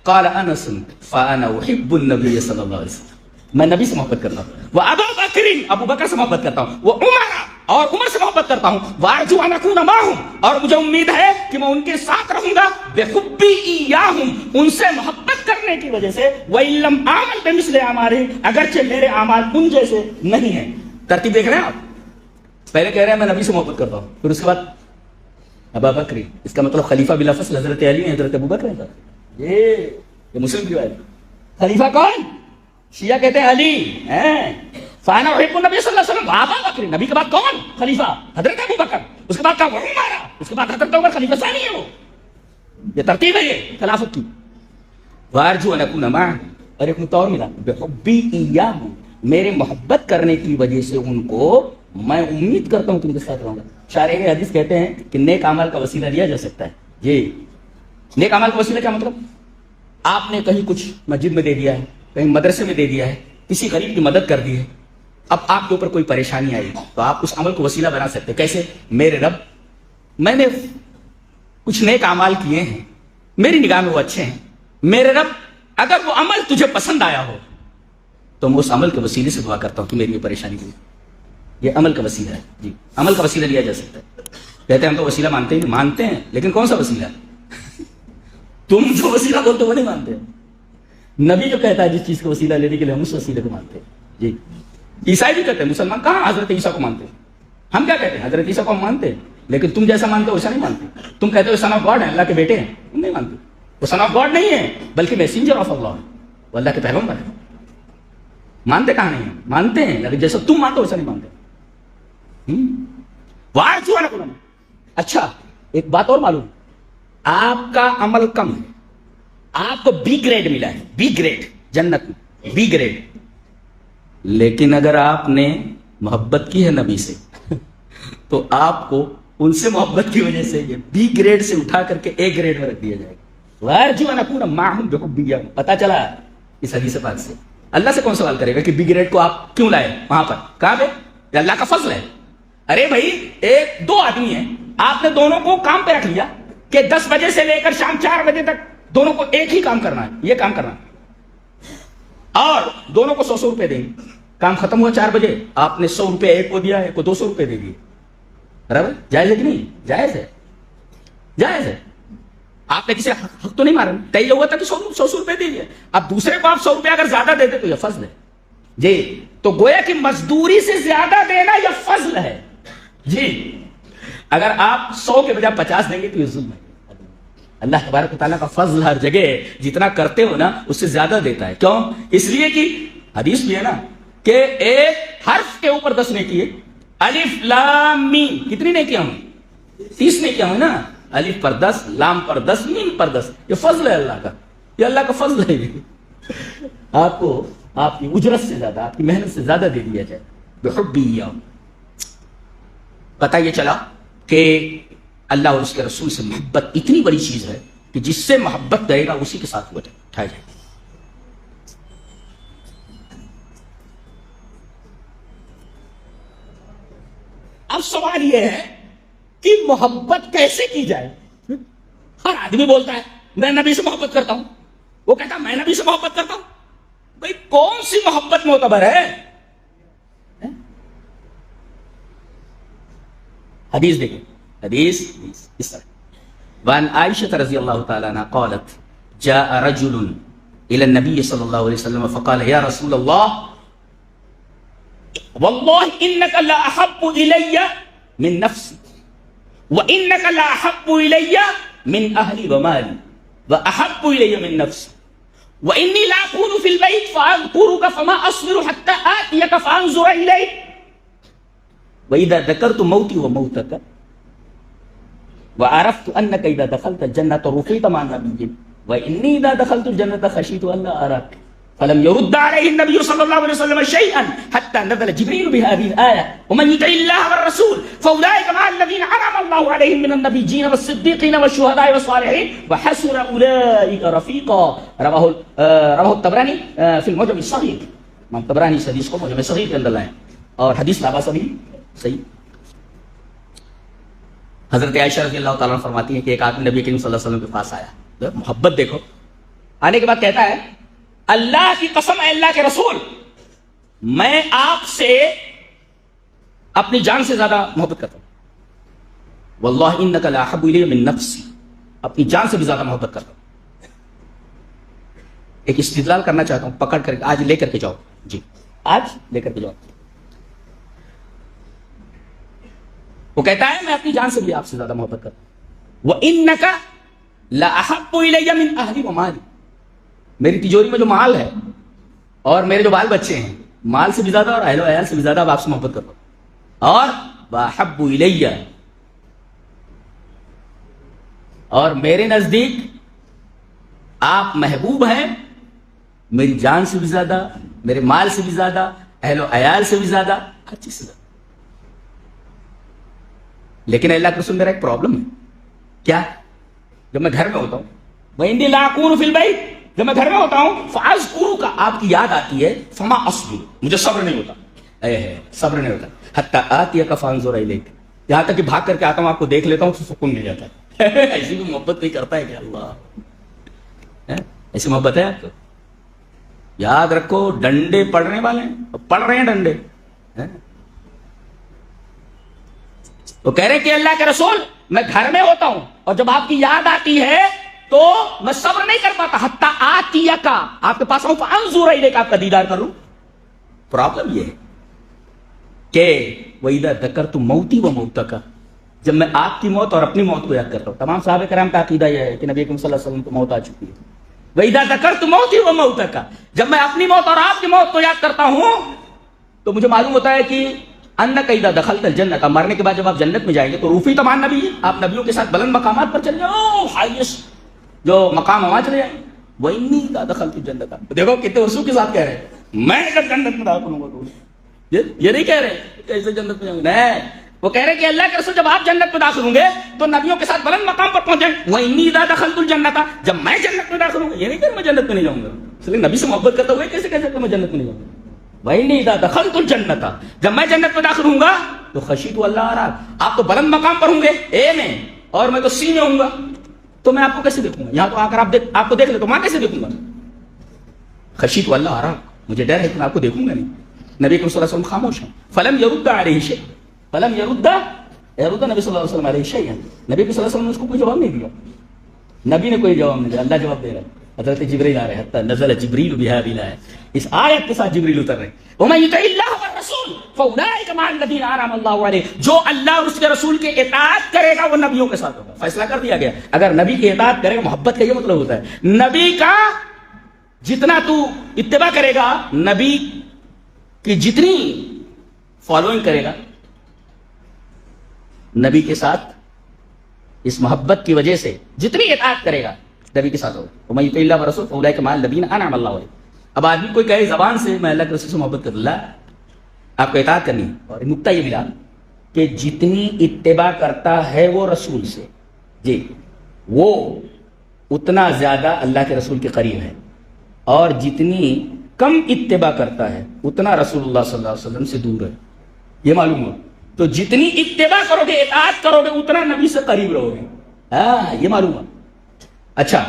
قال انس فانا احب النبي صلی اللہ علیہ وسلم, میں نبی سے محبت کرتا ہوں. وہ ابو بکر سے محبت کرتا ہوں, وہ عمر اور عمر سے محبت کرتا ہوں. وارجو ان اکون معهم, اور مجھے امید ہے کہ میں ان کے ساتھ رہوں گا. بحبی ایاہم, ان سے محبت کرنے کی وجہ سے. وان لم اعمل بمثل اعمالهم, اگرچہ میرے اعمال ان جیسے نہیں ہیں. ترتیب دیکھ رہے ہیں آپ, پہلے کہہ رہے ہیں میں نبی سے محبت کرتا ہوں, پھر اس کے بعد ابا بکر, اس کا مطلب خلیفہ بلافظ حضرت علی ہیں, حضرت ابو بکر ہیں. یہ مسلم کی بات. خلیفہ کون؟ شیعہ کہتے ہیں علی ہیں. فانا احب النبی صلی اللہ علیہ وسلم ابا بکر, نبی کے بعد کون خلیفہ؟ حضرت ابو بکر, اس کے بعد کا عمر, اس کے بعد حضرت عمر خلیفہ ثانی ہے. وہ یہ ترتیب ہے یہ خلافت کی. وارجو ان اکون معهم, اور ایک نقطہ اور ملا, بحبی ایاہم, میرے محبت کرنے کی وجہ سے ان کو میں امید کرتا ہوں تم کے ساتھ رہوں گا. شارح حدیث کہتے ہیں کہ نیک اعمال کا وسیلہ لیا جا سکتا ہے. یہ نیک اعمال کا وسیلہ کیا مطلب؟ آپ نے کہیں کچھ مسجد میں دے دیا ہے، کہیں مدرسے میں دے دیا ہے، کسی غریب کی مدد کر دی ہے، اب آپ کے اوپر کوئی پریشانی آئی تو آپ اس عمل کو وسیلہ بنا سکتے ہیں. کیسے؟ میرے رب، میں نے کچھ نیک اعمال کیے ہیں، میری نگاہ میں وہ اچھے ہیں، میرے رب اگر وہ عمل تجھے پسند آیا ہو تو میں اس عمل کے وسیلے سے دعا کرتا ہوں کہ میری یہ پریشانی دور. یہ عمل کا وسیلہ ہے. جی، عمل کا وسیلہ لیا جا سکتا ہے. کہتے ہیں ہم تو وسیلہ مانتے ہی مانتے ہیں، لیکن کون سا وسیلہ؟ تم جو وسیلہ بولتے وہ نہیں مانتے. نبی جو کہتا ہے جس چیز کو وسیلہ لینے کے لیے ہم اس وسیلے کو مانتے ہیں. جی، عیسائی بھی کہتے ہیں، مسلمان کہاں حضرت عیسیٰ کو مانتے ہیں. ہم کیا کہتے ہیں؟ حضرت عیسیٰ کو ہم مانتے ہیں، لیکن تم جیسا مانتے ہو ویسا نہیں مانتے. تم کہتے ہو سن آف گاڈ ہے، اللہ کے بیٹے ہیں، تم نہیں مانتے. وہ سن آف گاڈ نہیں ہے بلکہ میسنجر آف اللہ ہے، وہ اللہ کے پیغمبر ہے. مانتے کہاں نہیں ہیں؟ مانتے ہیں، لیکن جیسا تم مانتے ہو ویسا نہیں مانتے. اچھا، ایک بات اور معلوم، آپ کا عمل کم ہے، آپ کو بی گریڈ ملا ہے، بی گریڈ جنت میں، بی گریڈ. لیکن اگر آپ نے محبت کی ہے نبی سے تو آپ کو ان سے محبت کی وجہ سے یہ بی گریڈ سے اٹھا کر کے اے گریڈ میں رکھ دیا جائے گا. پتا چلا اس حدیث پاک سے اللہ سے کون سوال کرے گا کہ بی گریڈ کو آپ کیوں لائے وہاں پر؟ کہاں پہ؟ یہ اللہ کا فضل ہے. ارے بھائی، ایک دو آدمی ہیں، آپ نے دونوں کو کام پہ رکھ لیا کہ 10 بجے سے لے کر شام 4 بجے تک دونوں کو ایک ہی کام کرنا ہے، یہ کام کرنا ہے، اور دونوں کو 100 روپے دیں گے. کام ختم ہوا 4 بجے، آپ نے 100 روپے ایک کو دیا، ایک کو 200 روپے دے دیے. برابر؟ جائز ہے کہ نہیں؟ جائز ہے، جائز ہے. آپ نے کسی حق تو نہیں مارا، طے ہوا تھا کہ 100 روپے دے دیے. اب دوسرے کو آپ 100 روپے اگر زیادہ دیتے تو یہ فضل ہے. جی، تو گویا کہ مزدوری سے زیادہ دینا یہ فضل ہے. جی، اگر آپ 100 کے بجائے 50 دیں گے تو یہ ظلم ہے. اللہ تبارک و تعالیٰ کا فضل ہر جگہ جتنا کرتے ہو نا اس سے زیادہ دیتا ہے. کیوں؟ اس لیے کہ حدیث بھی ہے نا کہ ایک حرف کے اوپر 10 نیکی ہے. الف لام میم کتنی نیکیاں ہوئی؟ 30 نیکیاں ہوئی نا. الف پر 10، لام پر 10، میم پر 10. یہ فضل ہے اللہ کا، یہ اللہ کا فضل ہے. آپ کو آپ کی اجرت سے زیادہ، آپ کی محنت سے زیادہ دے دیا جائے. بحبی. پتہ یہ چلا کہ اللہ اور اس کے رسول سے محبت اتنی بڑی چیز ہے کہ جس سے محبت کرے گا اسی کے ساتھ اٹھایا جائے. اب سوال یہ ہے کہ محبت کیسے کی جائے؟ ہر آدمی بولتا ہے میں نبی سے محبت کرتا ہوں، وہ کہتا ہے میں نبی سے محبت کرتا ہوں. بھائی کون سی محبت معتبر ہے؟ حدیث دیکھیں، حدیث اس طرح. وعن عائشة رضی اللہ تعالی عنہ قالت جاء رجل الى النبي صلی اللہ علیہ وسلم فقال یا رسول اللہ والله انك لا احب الي من نفسي وانك لا احب الي من اهلي ومالي واحب الي من نفسي واني لا اكون في البيت فاذكرك فما اصبر حتى اتيك فانظر اليك واذا ذكرت موتي وموتك وعرفت انك اذا دخلت الجنه رفيت مع النبيين واني اذا دخلت الجنه خشيت ان لا اراك فلم يرد عليه النبي صلى الله عليه وسلم شيئا حتى نزل جبريل بهذه الآية ومن يطع الله والرسول فأولئك مع الذين أنعم الله عليهم من النبيين والصديقين والشهداء والصالحين وحسن أولئك رفيقا. رواه الطبراني في المعجم الصغير. امام طبرانی اس حدیث کو معجم صغیر کے اندر لائے اور حدیث لا باس بھی صحیح. حضرت عائشہ رضی اللہ تعالیٰ عنہ فرماتی ہے کہ ایک آدمی نبی کریم صلی اللہ علیہ وسلم کے پاس آیا. محبت دیکھو، آنے کے بعد کہتا ہے اللہ کی قسم ہے اللہ کے رسول، میں آپ سے اپنی جان سے زیادہ محبت کرتا ہوں. واللہ انک لا احب الی من نفسی، اپنی جان سے بھی زیادہ محبت کرتا ہوں. ایک استدلال کرنا چاہتا ہوں، پکڑ کر آج لے کر کے جاؤ. جی آج لے کر کے جاؤ. وہ کہتا ہے میں اپنی جان سے بھی آپ سے زیادہ محبت کرتا ہوں. وانک لا احب الی من اہلی ومالی، میری تجوری میں جو مال ہے اور میرے جو بال بچے ہیں، مال سے بھی زیادہ اور اہل و عیال سے بھی زیادہ اب آپ سے محبت کرتا ہوں. اور واحب الیہ، اور میرے نزدیک آپ محبوب ہیں میری جان سے بھی زیادہ، میرے مال سے بھی زیادہ، اہل و عیال سے بھی زیادہ، ہر چیز سے زیادہ. لیکن اللہ کے رسول میرا ایک پرابلم ہے. کیا؟ جب میں گھر میں ہوتا ہوں وَإِنِّي لَأَكُونُ فِي الْبَيْتِ، جب میں گھر میں ہوتا ہوں فَأَذْكُرُكَ، آپ کی یاد آتی ہے، فَمَا أَصْبِرُ، مجھے صبر نہیں ہوتا، صبر نہیں ہوتا، حَتَّى آتِيَكَ فَأَنظُرَ إِلَيْكَ، یہاں تک کہ بھاگ کر کے آتا ہوں آپ کو دیکھ لیتا ہوں، سکون مل جاتا ہے۔ ایسی بھی محبت کوئی کرتا ہے کہ اللہ، ایسی محبت ہے آپ کو؟ یاد رکھو ڈنڈے پڑنے والے ہیں، پڑھ رہے ہیں ڈنڈے۔ تو کہہ رہے کہ اللہ کے رسول میں گھر میں ہوتا ہوں اور جب آپ کی یاد آتی ہے تو میں صبر نہیں کر پاتا، حتی آتیکا، آپ کے پاس آؤں فانظر الیک، آپ کا دیدار کروں۔ پرابلم یہ ہے کہ وَإِذَا ذَكَرْتُ مَوْتِي وَمَوْتَكَ، جب میں آپ کی موت اور اپنی موت کو یاد کرتا ہوں۔ تمام صحابہ کرام کا عقیدہ یہ ہے کہ نبی اکرم صلی اللہ علیہ وسلم کو موت آ چکی ہے۔ وَإِذَا ذَكَرْتُ مَوْتِي وَمَوْتَكَ، جب میں اپنی موت اور آپ کی موت کو یاد کرتا ہوں تو مجھے معلوم ہوتا ہے کہ انک اذا دخلت الجنت، مرنے کے بعد جب آپ جنت میں جائیں گے تو رفیع تمام نبی، آپ نبیوں کے ساتھ بلند مقامات پر چل جاؤ، ہائیسٹ جو مقام وہاں چلے جائیں۔ وَإِنِّي اذا دخلت الجنت، دیکھو کتنے وسوخ کے ساتھ کہہ رہے ہیں، میں اگر جنت میں داخل ہوں گا تو یہ نہیں کہہ رہے کہ ایسے جنت میں جاؤں گے، نہیں، وہ کہہ رہے کہ اللہ کے رسول جب آپ جنت میں داخل ہوں گے تو نبیوں کے ساتھ بلند مقام پر پہنچیں۔ وَإِنِّي اذا دخلت الجنت، جب میں جنت میں داخل ہوں گا، یہ نہیں کہ میں جنت میں نہیں جاؤں گا، اس لیے نبی سے محبت کرتے ہوئے کیسے کہہ سکتے میں جنت میں نہیں جاؤں گا۔ وَإِنِّي اذا دخلت الجنت، جب میں جنت میں داخل ہوں گا تو خشیت اللہ اراک، آپ تو بلند مقام پر ہوں گے اے میں، اور میں تو سی میں ہوں گا، تو میں آپ کو کیسے دیکھوں گا؟ یہاں تو آ کر آپ کو دیکھ لے تو میں کیسے دیکھوں گا؟ خشیت اللہ اراک، مجھے ڈر ہے کہ میں آپ کو دیکھوں گا نہیں۔ نبی صلی اللہ علیہ وسلم خاموش ہیں۔ فلم يرد علیہ شیء، فلم يرد نبی صلی اللہ علیہ وسلم علیہ شیء، نبی صلی اللہ علیہ وسلم نے اس کو کوئی جواب نہیں دیا، نبی نے کوئی جواب نہیں دیا، اللہ جواب دے رہا ہے۔ حضرت جبریل آ رہے ہیں، حتی نزل جبریل بهذه الآیہ، اس آیت کے ساتھ جبریل اتر رہے ہیں۔ وَمَن يُطِعِ اللَّهَ وَالرَّسُولَ فَأُولَٰئِكَ مَعَ الَّذِينَ أَنْعَمَ اللَّهُ عَلَيْهِمْ، جو اللہ اور اس کے رسول کے اطاعت کرے گا وہ نبیوں کے ساتھ ہوگا۔ فیصلہ کر دیا گیا، اگر نبی کی اطاعت کرے گا، محبت کا یہ مطلب ہوتا ہے نبی کا جتنا تو اتباع کرے گا، نبی کی جتنی فالوئنگ کرے گا، نبی کے ساتھ اس محبت کی وجہ سے جتنی اطاعت کرے گا نبی کے ساتھ ہوگا۔ وَمَن يُطِعِ اللَّهَ وَالرَّسُولَ فَأُولَٰئِكَ مَعَ الَّذِينَ أَنْعَمَ اللَّهُ عَلَيْهِمْ۔ اب آدمی کوئی کہے زبان سے میں اللہ کے رسول سے محبت کر، اللہ آپ کو اطاعت کرنی ہے، اور نکتہ یہ ملا کہ جتنی اتباع کرتا ہے وہ رسول سے، جی وہ اتنا زیادہ اللہ کے رسول کے قریب ہے، اور جتنی کم اتباع کرتا ہے اتنا رسول اللہ صلی اللہ علیہ وسلم سے دور ہے۔ یہ معلوم ہو، تو جتنی اتباع کرو گے، اطاعت کرو گے، اتنا نبی سے قریب رہو گے۔ ہاں یہ معلوم ہو۔ اچھا،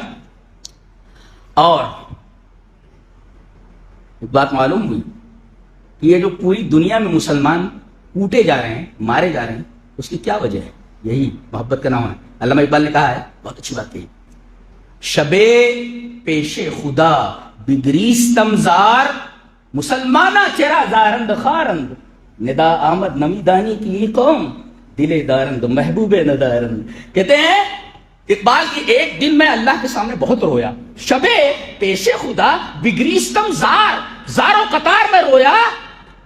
اور ایک بات معلوم ہوئی کہ یہ جو پوری دنیا میں مسلمان کوٹے جا رہے ہیں، مارے جا رہے ہیں، اس کی کیا وجہ ہے؟ یہی محبت کا نام ہے۔ علامہ اقبال نے کہا ہے، بہت اچھی بات کہی، شبے پیش خدا بگریستم زار، مسلمانہ چرا زارند خارند، ندا آمد نمیدانی کی قوم، دل دارند محبوب ندارند۔ کہتے ہیں اقبال کی ایک دن میں اللہ کے سامنے بہت رویا، شبے پیش خدا بگریستم زار، زار و قطار میں رویا،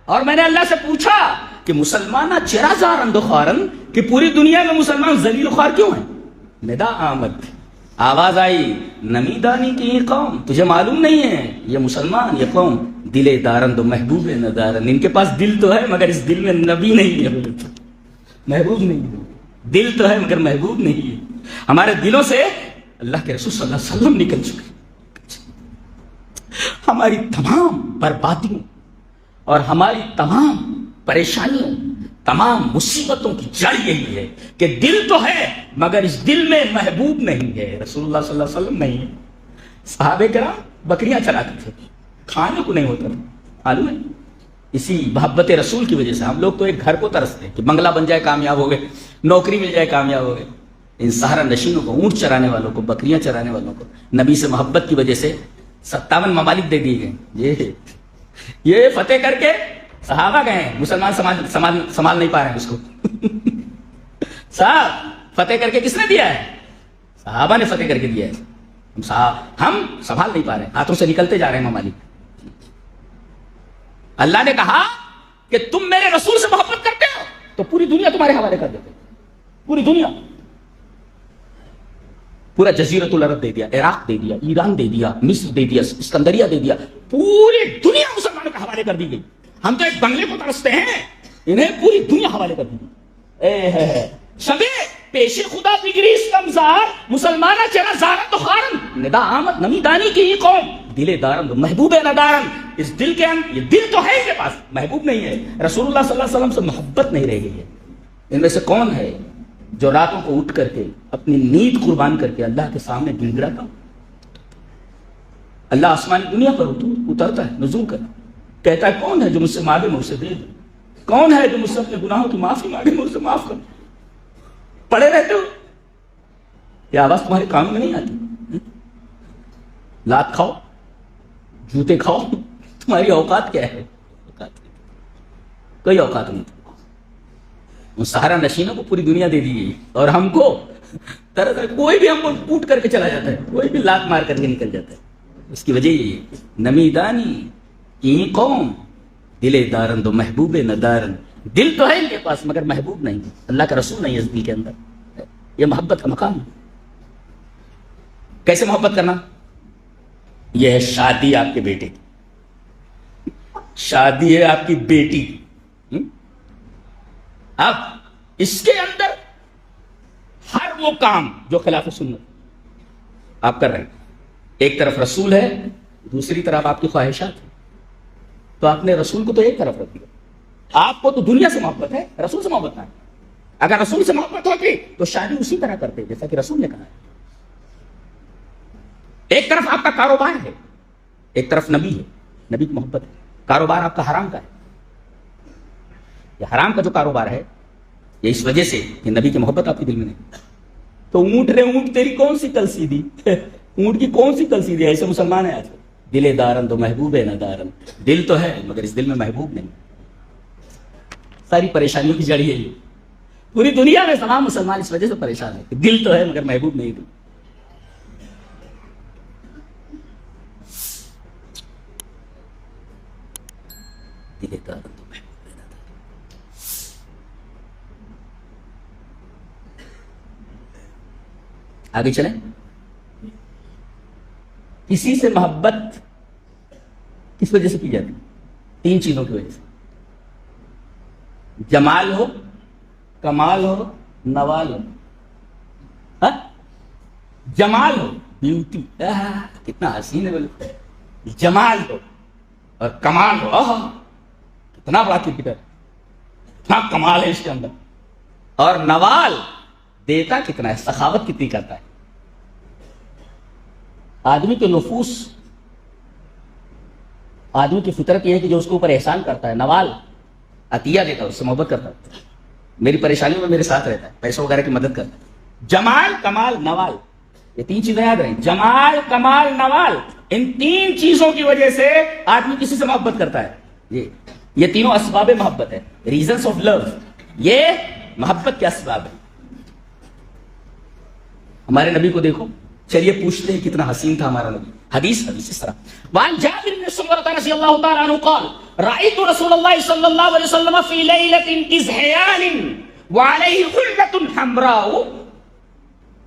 اور میں نے اللہ سے پوچھا کہ مسلمانہ چرا زارند و خارند، کہ پوری دنیا میں مسلمان ذلیل و خوار کیوں ہیں؟ ندا آمد، آواز آئی، نمیدانی کی قوم، تجھے معلوم نہیں ہے یہ مسلمان، یہ قوم دل دارند و محبوب ندارند، ان کے پاس دل تو ہے مگر اس دل میں نبی نہیں ہے، محبوب نہیں ہے، دل تو ہے مگر محبوب نہیں ہے۔ ہمارے دلوں سے اللہ کے رسول صلی اللہ علیہ وسلم نکل چکے، ہماری تمام بربادیوں اور ہماری تمام پریشانیوں، تمام مصیبتوں کی جڑ یہی ہے کہ دل تو ہے مگر اس دل میں محبوب نہیں ہے، رسول اللہ صلی اللہ علیہ وسلم نہیں ہے۔ صحابہ کرام بکریاں چراتے تھے، کھانے کو نہیں ہوتا تھا، معلوم ہے؟ اسی محبت رسول کی وجہ سے ہم لوگ تو ایک گھر کو ترستے ہیں کہ بنگلہ بن جائے کامیاب ہو گئے، نوکری مل جائے کامیاب ہو گئے۔ ان سہارا نشینوں کو، اونٹ چرانے والوں کو، بکریاں چرانے والوں کو نبی سے محبت کی وجہ سے 57 ممالک دے دیے گئے۔ یہ فتح کر کے صحابہ گئے ہیں، مسلمان سنبھال نہیں پا رہے ہیں اس کو۔ صاحب فتح کر کے کس نے دیا ہے؟ صحابہ نے فتح کر کے دیا ہے، ہم سنبھال نہیں پا رہے ہیں، ہاتھوں سے نکلتے جا رہے ہیں ممالک۔ اللہ نے کہا کہ تم میرے رسول سے محبت کرتے ہو تو پوری دنیا تمہارے حوالے کر دیتے، پوری دنیا، پورا جزیرۃ العرب دے دیا، عراق دے دیا، ایران دے دیا، مصر دے دیا، اسکندریہ دے دیا، پوری دنیا مسلمانوں کے حوالے کر دی گئی۔ ہم تو ایک بنگلے کو ترستے ہیں، انہیں پوری دنیا حوالے کر دی گئی۔ شبے پیش خدا بگریس کمزار مسلمانہ چرا زارت و خارن ندا آمد نمی دانی کی یہ قوم دل دارن محبوب ندارن. اس دل کے اندر یہ دل تو ہے ان کے پاس محبوب نہیں ہے. رسول اللہ صلی اللہ علیہ وسلم سے محبت نہیں رہ گئی ہے. ان میں سے کون ہے جو راتوں کو اٹھ کر کے اپنی نیند قربان کر کے اللہ کے سامنے گڑ گڑاتا ہوں؟ اللہ آسمانی دنیا پر اترتا ہے نزول کر کہتا ہے کون ہے جو مجھ سے مانگے میں اسے دے دوں, کون ہے جو مجھ سے اپنے گناہوں کی معافی مانگے میں اسے معاف کروں. پڑے رہتے ہو, یہ آواز تمہارے کانوں میں نہیں آتی. لات کھاؤ جوتے کھاؤ, تمہاری اوقات کیا ہے؟ کوئی اوقات نہیں. وہ سہارا نشینوں کو پوری دنیا دے دی گئی اور ہم کو طرح طرح کوئی بھی ہم کو ٹوٹ کر کے چلا جاتا ہے, کوئی بھی لات مار کر کے نکل جاتا ہے. اس کی وجہ یہ ہے نمی دانی کی قوم دل دارن دو محبوب ندارن. دل تو ہے ان کے پاس مگر محبوب نہیں, اللہ کا رسول نہیں اس دل کے اندر. یہ محبت کا مقام ہے. کیسے محبت کرنا؟ یہ ہے شادی آپ کے بیٹے کی, شادی ہے آپ کی بیٹی کی. اب اس کے اندر ہر وہ کام جو خلاف سنت آپ کر رہے ہیں, ایک طرف رسول ہے دوسری طرف آپ کی خواہشات ہیں, تو آپ نے رسول کو تو ایک طرف رکھ دیا. آپ کو تو دنیا سے محبت ہے, رسول سے محبت نہیں. اگر رسول سے محبت ہوتی تو شادی اسی طرح کرتے جیسا کہ رسول نے کہا ہے. ایک طرف آپ کا کاروبار ہے, ایک طرف نبی ہے, نبی کی محبت ہے. کاروبار آپ کا حرام کا ہے, یہ حرام کا جو کاروبار ہے یہ اس وجہ سے کہ نبی کی محبت آپ کے دل میں نہیں. تو اونٹ رے اونٹ تیری کون سی کلسیدی, اونٹ کی کون سی کلسیدی؟ ایسے مسلمان ہیں آج کل. دل دارن تو محبوب ہے ندارن. دل تو ہے مگر اس دل میں محبوب نہیں. ساری پریشانیوں کی جڑ ہے. پوری دنیا میں تمام مسلمان اس وجہ سے پریشان ہے کہ دل تو ہے مگر محبوب نہیں. دل دارن تو محبوب ہے ندارن. آگے چلیں. کسی سے محبت کس وجہ سے کی جاتی؟ تین چیزوں کی وجہ سے. جمال ہو, کمال ہو, نوال ہو. جمال ہو, بیوٹی, کتنا حسین ہے بولے. جمال ہو اور کمال ہو, کتنا بڑا کرکٹر, کتنا کمال ہے اس کے اندر. اور نوال, دیتا کتنا ہے, سخاوت کتنی کرتا ہے. آدمی کے نفوس, آدمی کی فطرت یہ ہے کہ جو اس کے اوپر احسان کرتا ہے, نوال عطیہ دیتا ہے, اس سے محبت کرتا ہے, میری پریشانیوں میں میرے ساتھ رہتا ہے, پیسوں وغیرہ کی مدد کرتا ہے. جمال, کمال, نوال, یہ تین چیزیں یاد رہیں. جمال, کمال, نوال, ان تین چیزوں کی وجہ سے آدمی کسی سے محبت کرتا ہے. یہ تینوں اسباب محبت ہے, ریزنس آف لو. یہ محبت کے اسباب ہے. ہمارے نبی کو دیکھو, چلیے پوچھتے ہیں کتنا حسین تھا ہمارا نبی. حدیث اس طرح. وعن جابر بن سمرة رضی اللہ تعالی عنہ قال رأيت رسول اللہ صلی اللہ علیہ وسلم في ليلة إزحيان وعليه حلة حمراء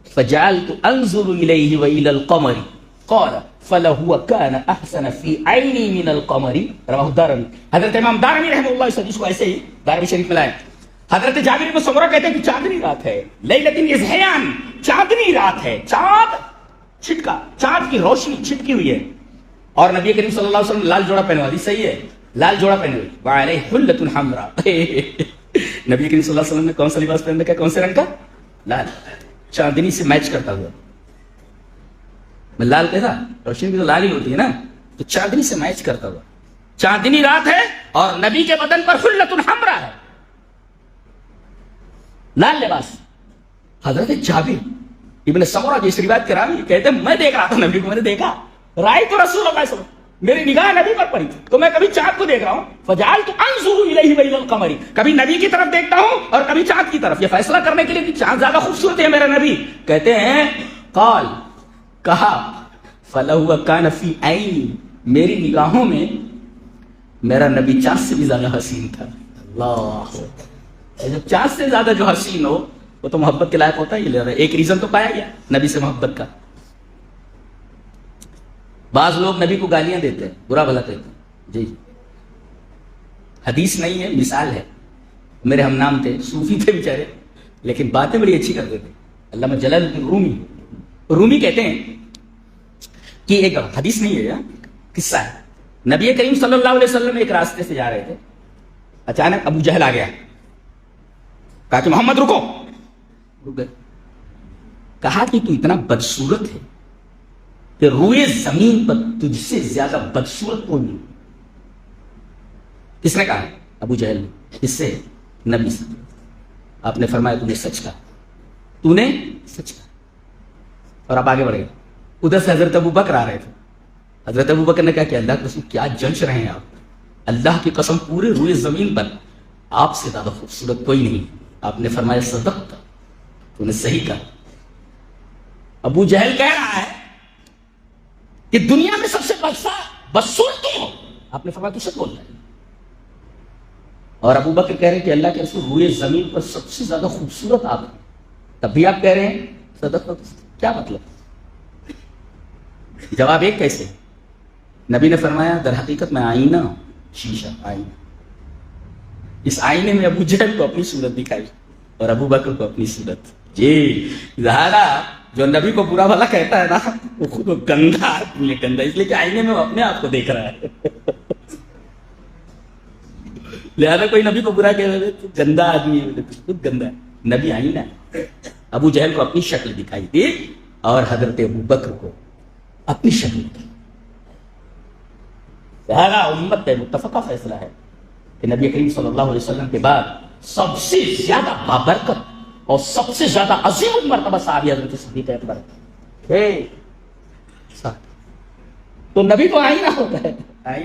فجعلت انظر إليه وإلى القمر قال فلهو كان أحسن في عيني من القمر رواه الدارمي. حضرت امام دارمی رحمہ اللہ اس حدیث کو ایسے ہی دارمی شریف میں لائے. حضرت جابر بن سمرہ کہتے ہیں کہ چاندنی رات ہے, لیلۃ اضحیان, چاندنی رات ہے, چاند چھٹکا, چاند کی روشنی چھٹکی ہوئی ہے, اور نبی کریم صلی اللہ علیہ وسلم لال جوڑا پہنے والی. صحیح ہے, لال جوڑا پہنے ہوئی. وعلیہ حلۃ حمراء, نبی کریم صلی اللہ علیہ وسلم نے کون سا لباس پہن رکھا ہے, کون سے رنگ کا؟ لال, چاندنی سے میچ کرتا ہوا. میں لال کہتا, روشنی بھی تو لال ہی ہوتی ہے نا, تو چاندنی سے میچ کرتا ہوا. چاندنی رات ہے اور نبی کے بدن پر حلۃ حمراء ہے, لال لباس. حضرت جابر ابن سمرہ جو اس روایت کے راوی کہتے ہیں میں دیکھ رہا تھا نبی کو, میں نے دیکھا رأیت رسول اللہ صلی اللہ علیہ وسلم, میری نگاہ نبی پر پڑی تو میں کبھی چاند کو دیکھ رہا ہوں. فجعلت انظر الیہ وإلی القمر, کبھی نبی کی طرف دیکھتا ہوں اور کبھی چاند کی طرف, یہ فیصلہ کرنے کے لیے کہ چاند زیادہ خوبصورت ہے میرا نبی. کہتے ہیں قال, کہا, فلہو کان فی عینی, میری نگاہوں میں میرا نبی چاند سے بھی زیادہ حسین تھا. اللہ, جب چاند سے زیادہ جو حسین ہو وہ تو محبت کے لائق ہوتا ہے. ایک ریزن تو پایا گیا نبی سے محبت کا. بعض لوگ نبی کو گالیاں دیتے ہیں, برا بھلا کہتے ہیں. جی حدیث نہیں ہے, مثال ہے. میرے ہم نام تھے, صوفی تھے بیچارے, لیکن باتیں بڑی اچھی کرتے تھے. علامہ جلال الدین رومی کہتے ہیں کہ ایک حدیث نہیں ہے، قصہ ہے. نبی کریم صلی اللہ علیہ وسلم ایک راستے سے جا رہے تھے، اچانک ابو جہل آ گیا، کہا کہ محمد رکو. رک گئے. کہا کہ تو اتنا بدصورت ہے کہ روئے زمین پر تجھ سے زیادہ بدصورت کوئی نہیں. کس نے کہا؟ ابو جہل نے. اس سے نبی سے. آپ نے فرمایا تو نے سچ کہا، تو نے سچ کہا. اور آپ آگے بڑھ گئے. ادھر سے حضرت ابو بکر آ رہے تھے. حضرت ابو بکر نے کہا کہ اللہ کے رسول کیا جنچ رہے ہیں آپ، اللہ کی قسم پورے روئے زمین پر آپ سے زیادہ خوبصورت کوئی نہیں. آپ نے فرمایا صدقت، تو نے صحیح کہا. ابو جہل کہہ رہا ہے کہ دنیا میں سب سے بدصورت تم ہو. آپ نے فرمایا تو سچ بول رہا ہے. اور ابو بکر کہہ رہے ہیں کہ اللہ کے رسول روئے زمین پر سب سے زیادہ خوبصورت آپ ہیں، تب بھی آپ کہہ رہے ہیں صدقت. کیا مطلب؟ جواب ایک کیسے؟ نبی نے فرمایا در حقیقت میں آئینہ ہوں، شیشہ آئینہ. اس آئینے میں ابو جہل کو اپنی صورت دکھائی اور ابو بکر کو اپنی صورت. جی ظاہرہ جو نبی کو برا بھلا کہتا ہے نا وہ خود کو گندا آدمی ہے، گندا اس لیے کہ آئینے میں وہ اپنے آپ کو دیکھ رہا ہے. لہذا کوئی نبی کو برا کہہ رہے گندا آدمی ہے، خود گندا ہے. نبی آئینہ ہے. ابو جہل کو اپنی شکل دکھائی دی اور حضرت ابو بکر کو اپنی شکل دی. لہذا امت کا متفقہ فیصلہ ہے کہ نبی کریم صلی اللہ علیہ وسلم کے بعد سب سے زیادہ بابرکت اور سب سے زیادہ عظیم مرتبہ صحابی حضرت صدیق اکبر ہے. تو نبی تو آئینہ ہوتا ہے.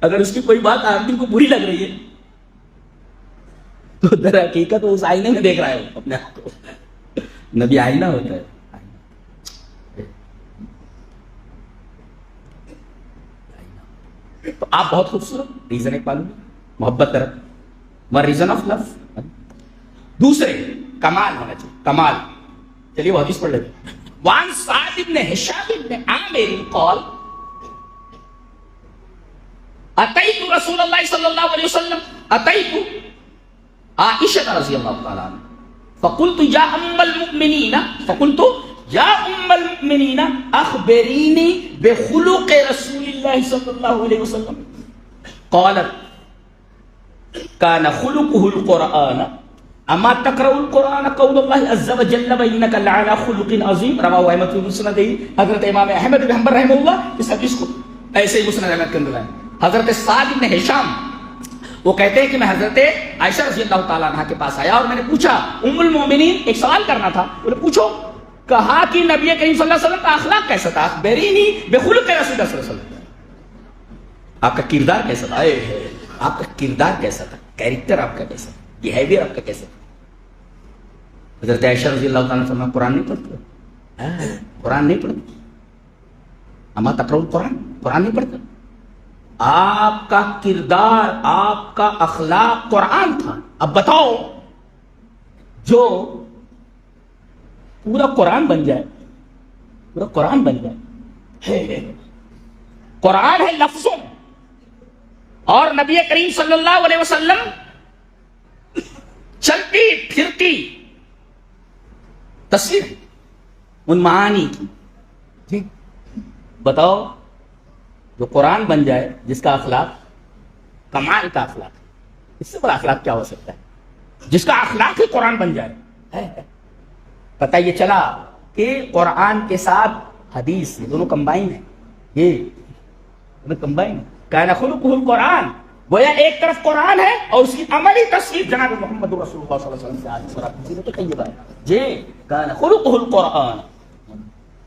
اگر اس کی کوئی بات آدمی کو بری لگ رہی ہے تو در حقیقت وہ اس آئینے میں دیکھ رہا ہے اپنے آپ کو. نبی آئینہ ہوتا ہے. تو آپ بہت خوبصورت. ریزن ایک معلوم، محبت طرف ریزن آف لو. دوسرے کمال ہونا چاہیے، کمال. چلیے وہ حدیث پڑھ لیتے. وان سعد بن ہشام بن عامر قال اتيت رسول الله صلى الله عليه وسلم اتيت عائشة رضي الله تعالى عنها فقلت يا ام المؤمنين اخبريني بخلق رسول الله صلى الله عليه وسلم قالت كان خلقه القرآن اما تقرأ القرآن قول الله عز وجل وانك لعلى خلق عظيم رواه احمد في مسنده. حضرت امام احمد بن حنبل رحمہ اللہ اس حدیث کو ایسے ہی مسند احمد کے اندر ہے. حضرت سعد بن ہشام وہ کہتے ہیں کہ میں حضرت عائشہ رضی اللہ تعالیٰ عنہ کے پاس آیا اور میں نے پوچھا ام المومنین ایک سوال کرنا تھا. انہوں نے پوچھو. کہا کہ نبی کریم صلی اللہ علیہ وسلم کا اخلاق کیسا تھا؟ اخبرینی بخلق رسول اللہ صلی اللہ علیہ وسلم. آپ کا کردار کیسا تھا؟ آپ کا کردار کیسا تھا؟ کیریکٹر آپ کا کیسا تھا؟ بیہیویئر آپ کا کیسا تھا؟ حضرت عائشہ رضی اللہ تعالیٰ عنہ فرمایا قرآن نہیں پڑھتے؟ قرآن نہیں پڑھتے. اما تقرؤ القرآن، قرآن نہیں پڑھتے. آپ کا کردار، آپ کا اخلاق قرآن تھا. اب بتاؤ جو پورا قرآن بن جائے، پورا قرآن بن جائے. قرآن ہے لفظوں اور نبی کریم صلی اللہ علیہ وسلم چلتی پھرتی تصویر ان معانی کی. ٹھیک بتاؤ جو قرآن بن جائے جس کا اخلاق کمال کا اخلاق، اس سے بڑا اخلاق کیا ہو سکتا ہے؟ جس کا اخلاق ہی قرآن بن جائے. پتہ یہ چلا کہ قرآن کے ساتھ حدیث یہ دونوں کمبائن ہیں. یہ کمبائن کان خلقہ القرآن، گویا ایک طرف قرآن ہے اور اس کی عملی تصویر جناب محمد رسول اللہ صلی اللہ علیہ وسلم سے آج جی کان خلقہ القرآن.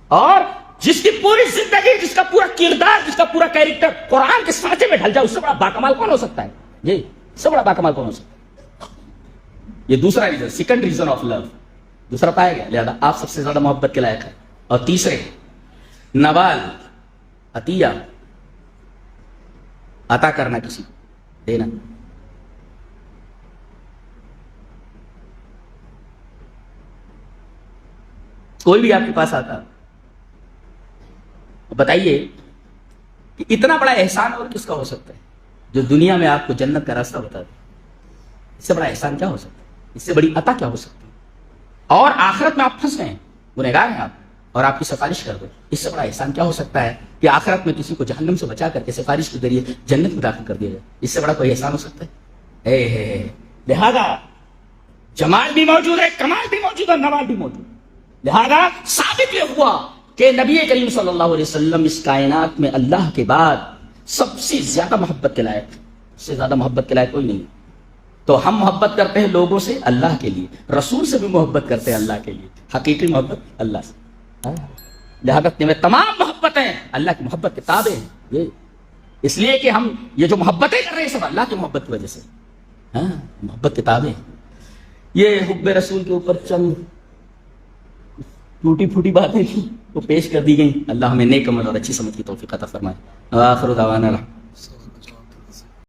اور جس کی پوری زندگی، جس کا پورا کردار، جس کا پورا کیریکٹر قرآن کے سانچے میں ڈھل جائے، اس سے بڑا باکمال کون ہو سکتا ہے؟ جی اس سے بڑا باکمال کون ہو سکتا ہے؟ یہ دوسرا reason, second reason of love. دوسرا پایا گیا لہذا آپ سب سے زیادہ محبت کے لائق ہے. اور تیسرے نوال، عطیہ، عطا کرنا، کسی کو دینا. کوئی بھی آپ کے پاس آتا بتائیے کہ اتنا بڑا احسان اور کس کا ہو سکتا ہے جو دنیا میں آپ کو جنت کا راستہ بتا دے. اس سے بڑا احسان کیا ہو سکتا ہے؟ اس سے بڑی عطا کیا ہو سکتی ہے؟ اور آخرت میں آپ پھنس گئے ہیں، گنہگار ہیں آپ، اور آپ کی سفارش کر دو، اس سے بڑا احسان کیا ہو سکتا ہے کہ آخرت میں کسی کو جہنم سے بچا کر کے سفارش کے ذریعے جنت میں داخل کر دیا جائے؟ اس سے بڑا کوئی احسان ہو سکتا ہے؟ لہذا جمال بھی موجود ہے، کمال بھی موجود ہے، نوال بھی موجود ہے۔ لہذا ثابت یہ ہوا کہ نبی کریم صلی اللہ علیہ وسلم اس کائنات میں اللہ کے بعد سب سے زیادہ محبت کے لائق، اس سے زیادہ محبت کے لائق کوئی نہیں۔ تو ہم محبت کرتے ہیں لوگوں سے اللہ کے لیے، رسول سے بھی محبت کرتے ہیں اللہ کے لیے، حقیقی محبت اللہ سے۔ لہذا میں تمام محبتیں اللہ کی محبت کے تابع ہیں، یہ اس لیے کہ ہم یہ جو محبتیں کر رہے ہیں سب اللہ کی محبت کی وجہ سے، محبت کے تابع ہیں۔ یہ حب رسول کے اوپر چند ٹوٹی پھوٹی باتیں تھیں وہ پیش کر دی گئیں، اللہ ہمیں نیک عمل اور اچھی سمجھ کی توفیق عطا فرمائے۔ آخر دعوانا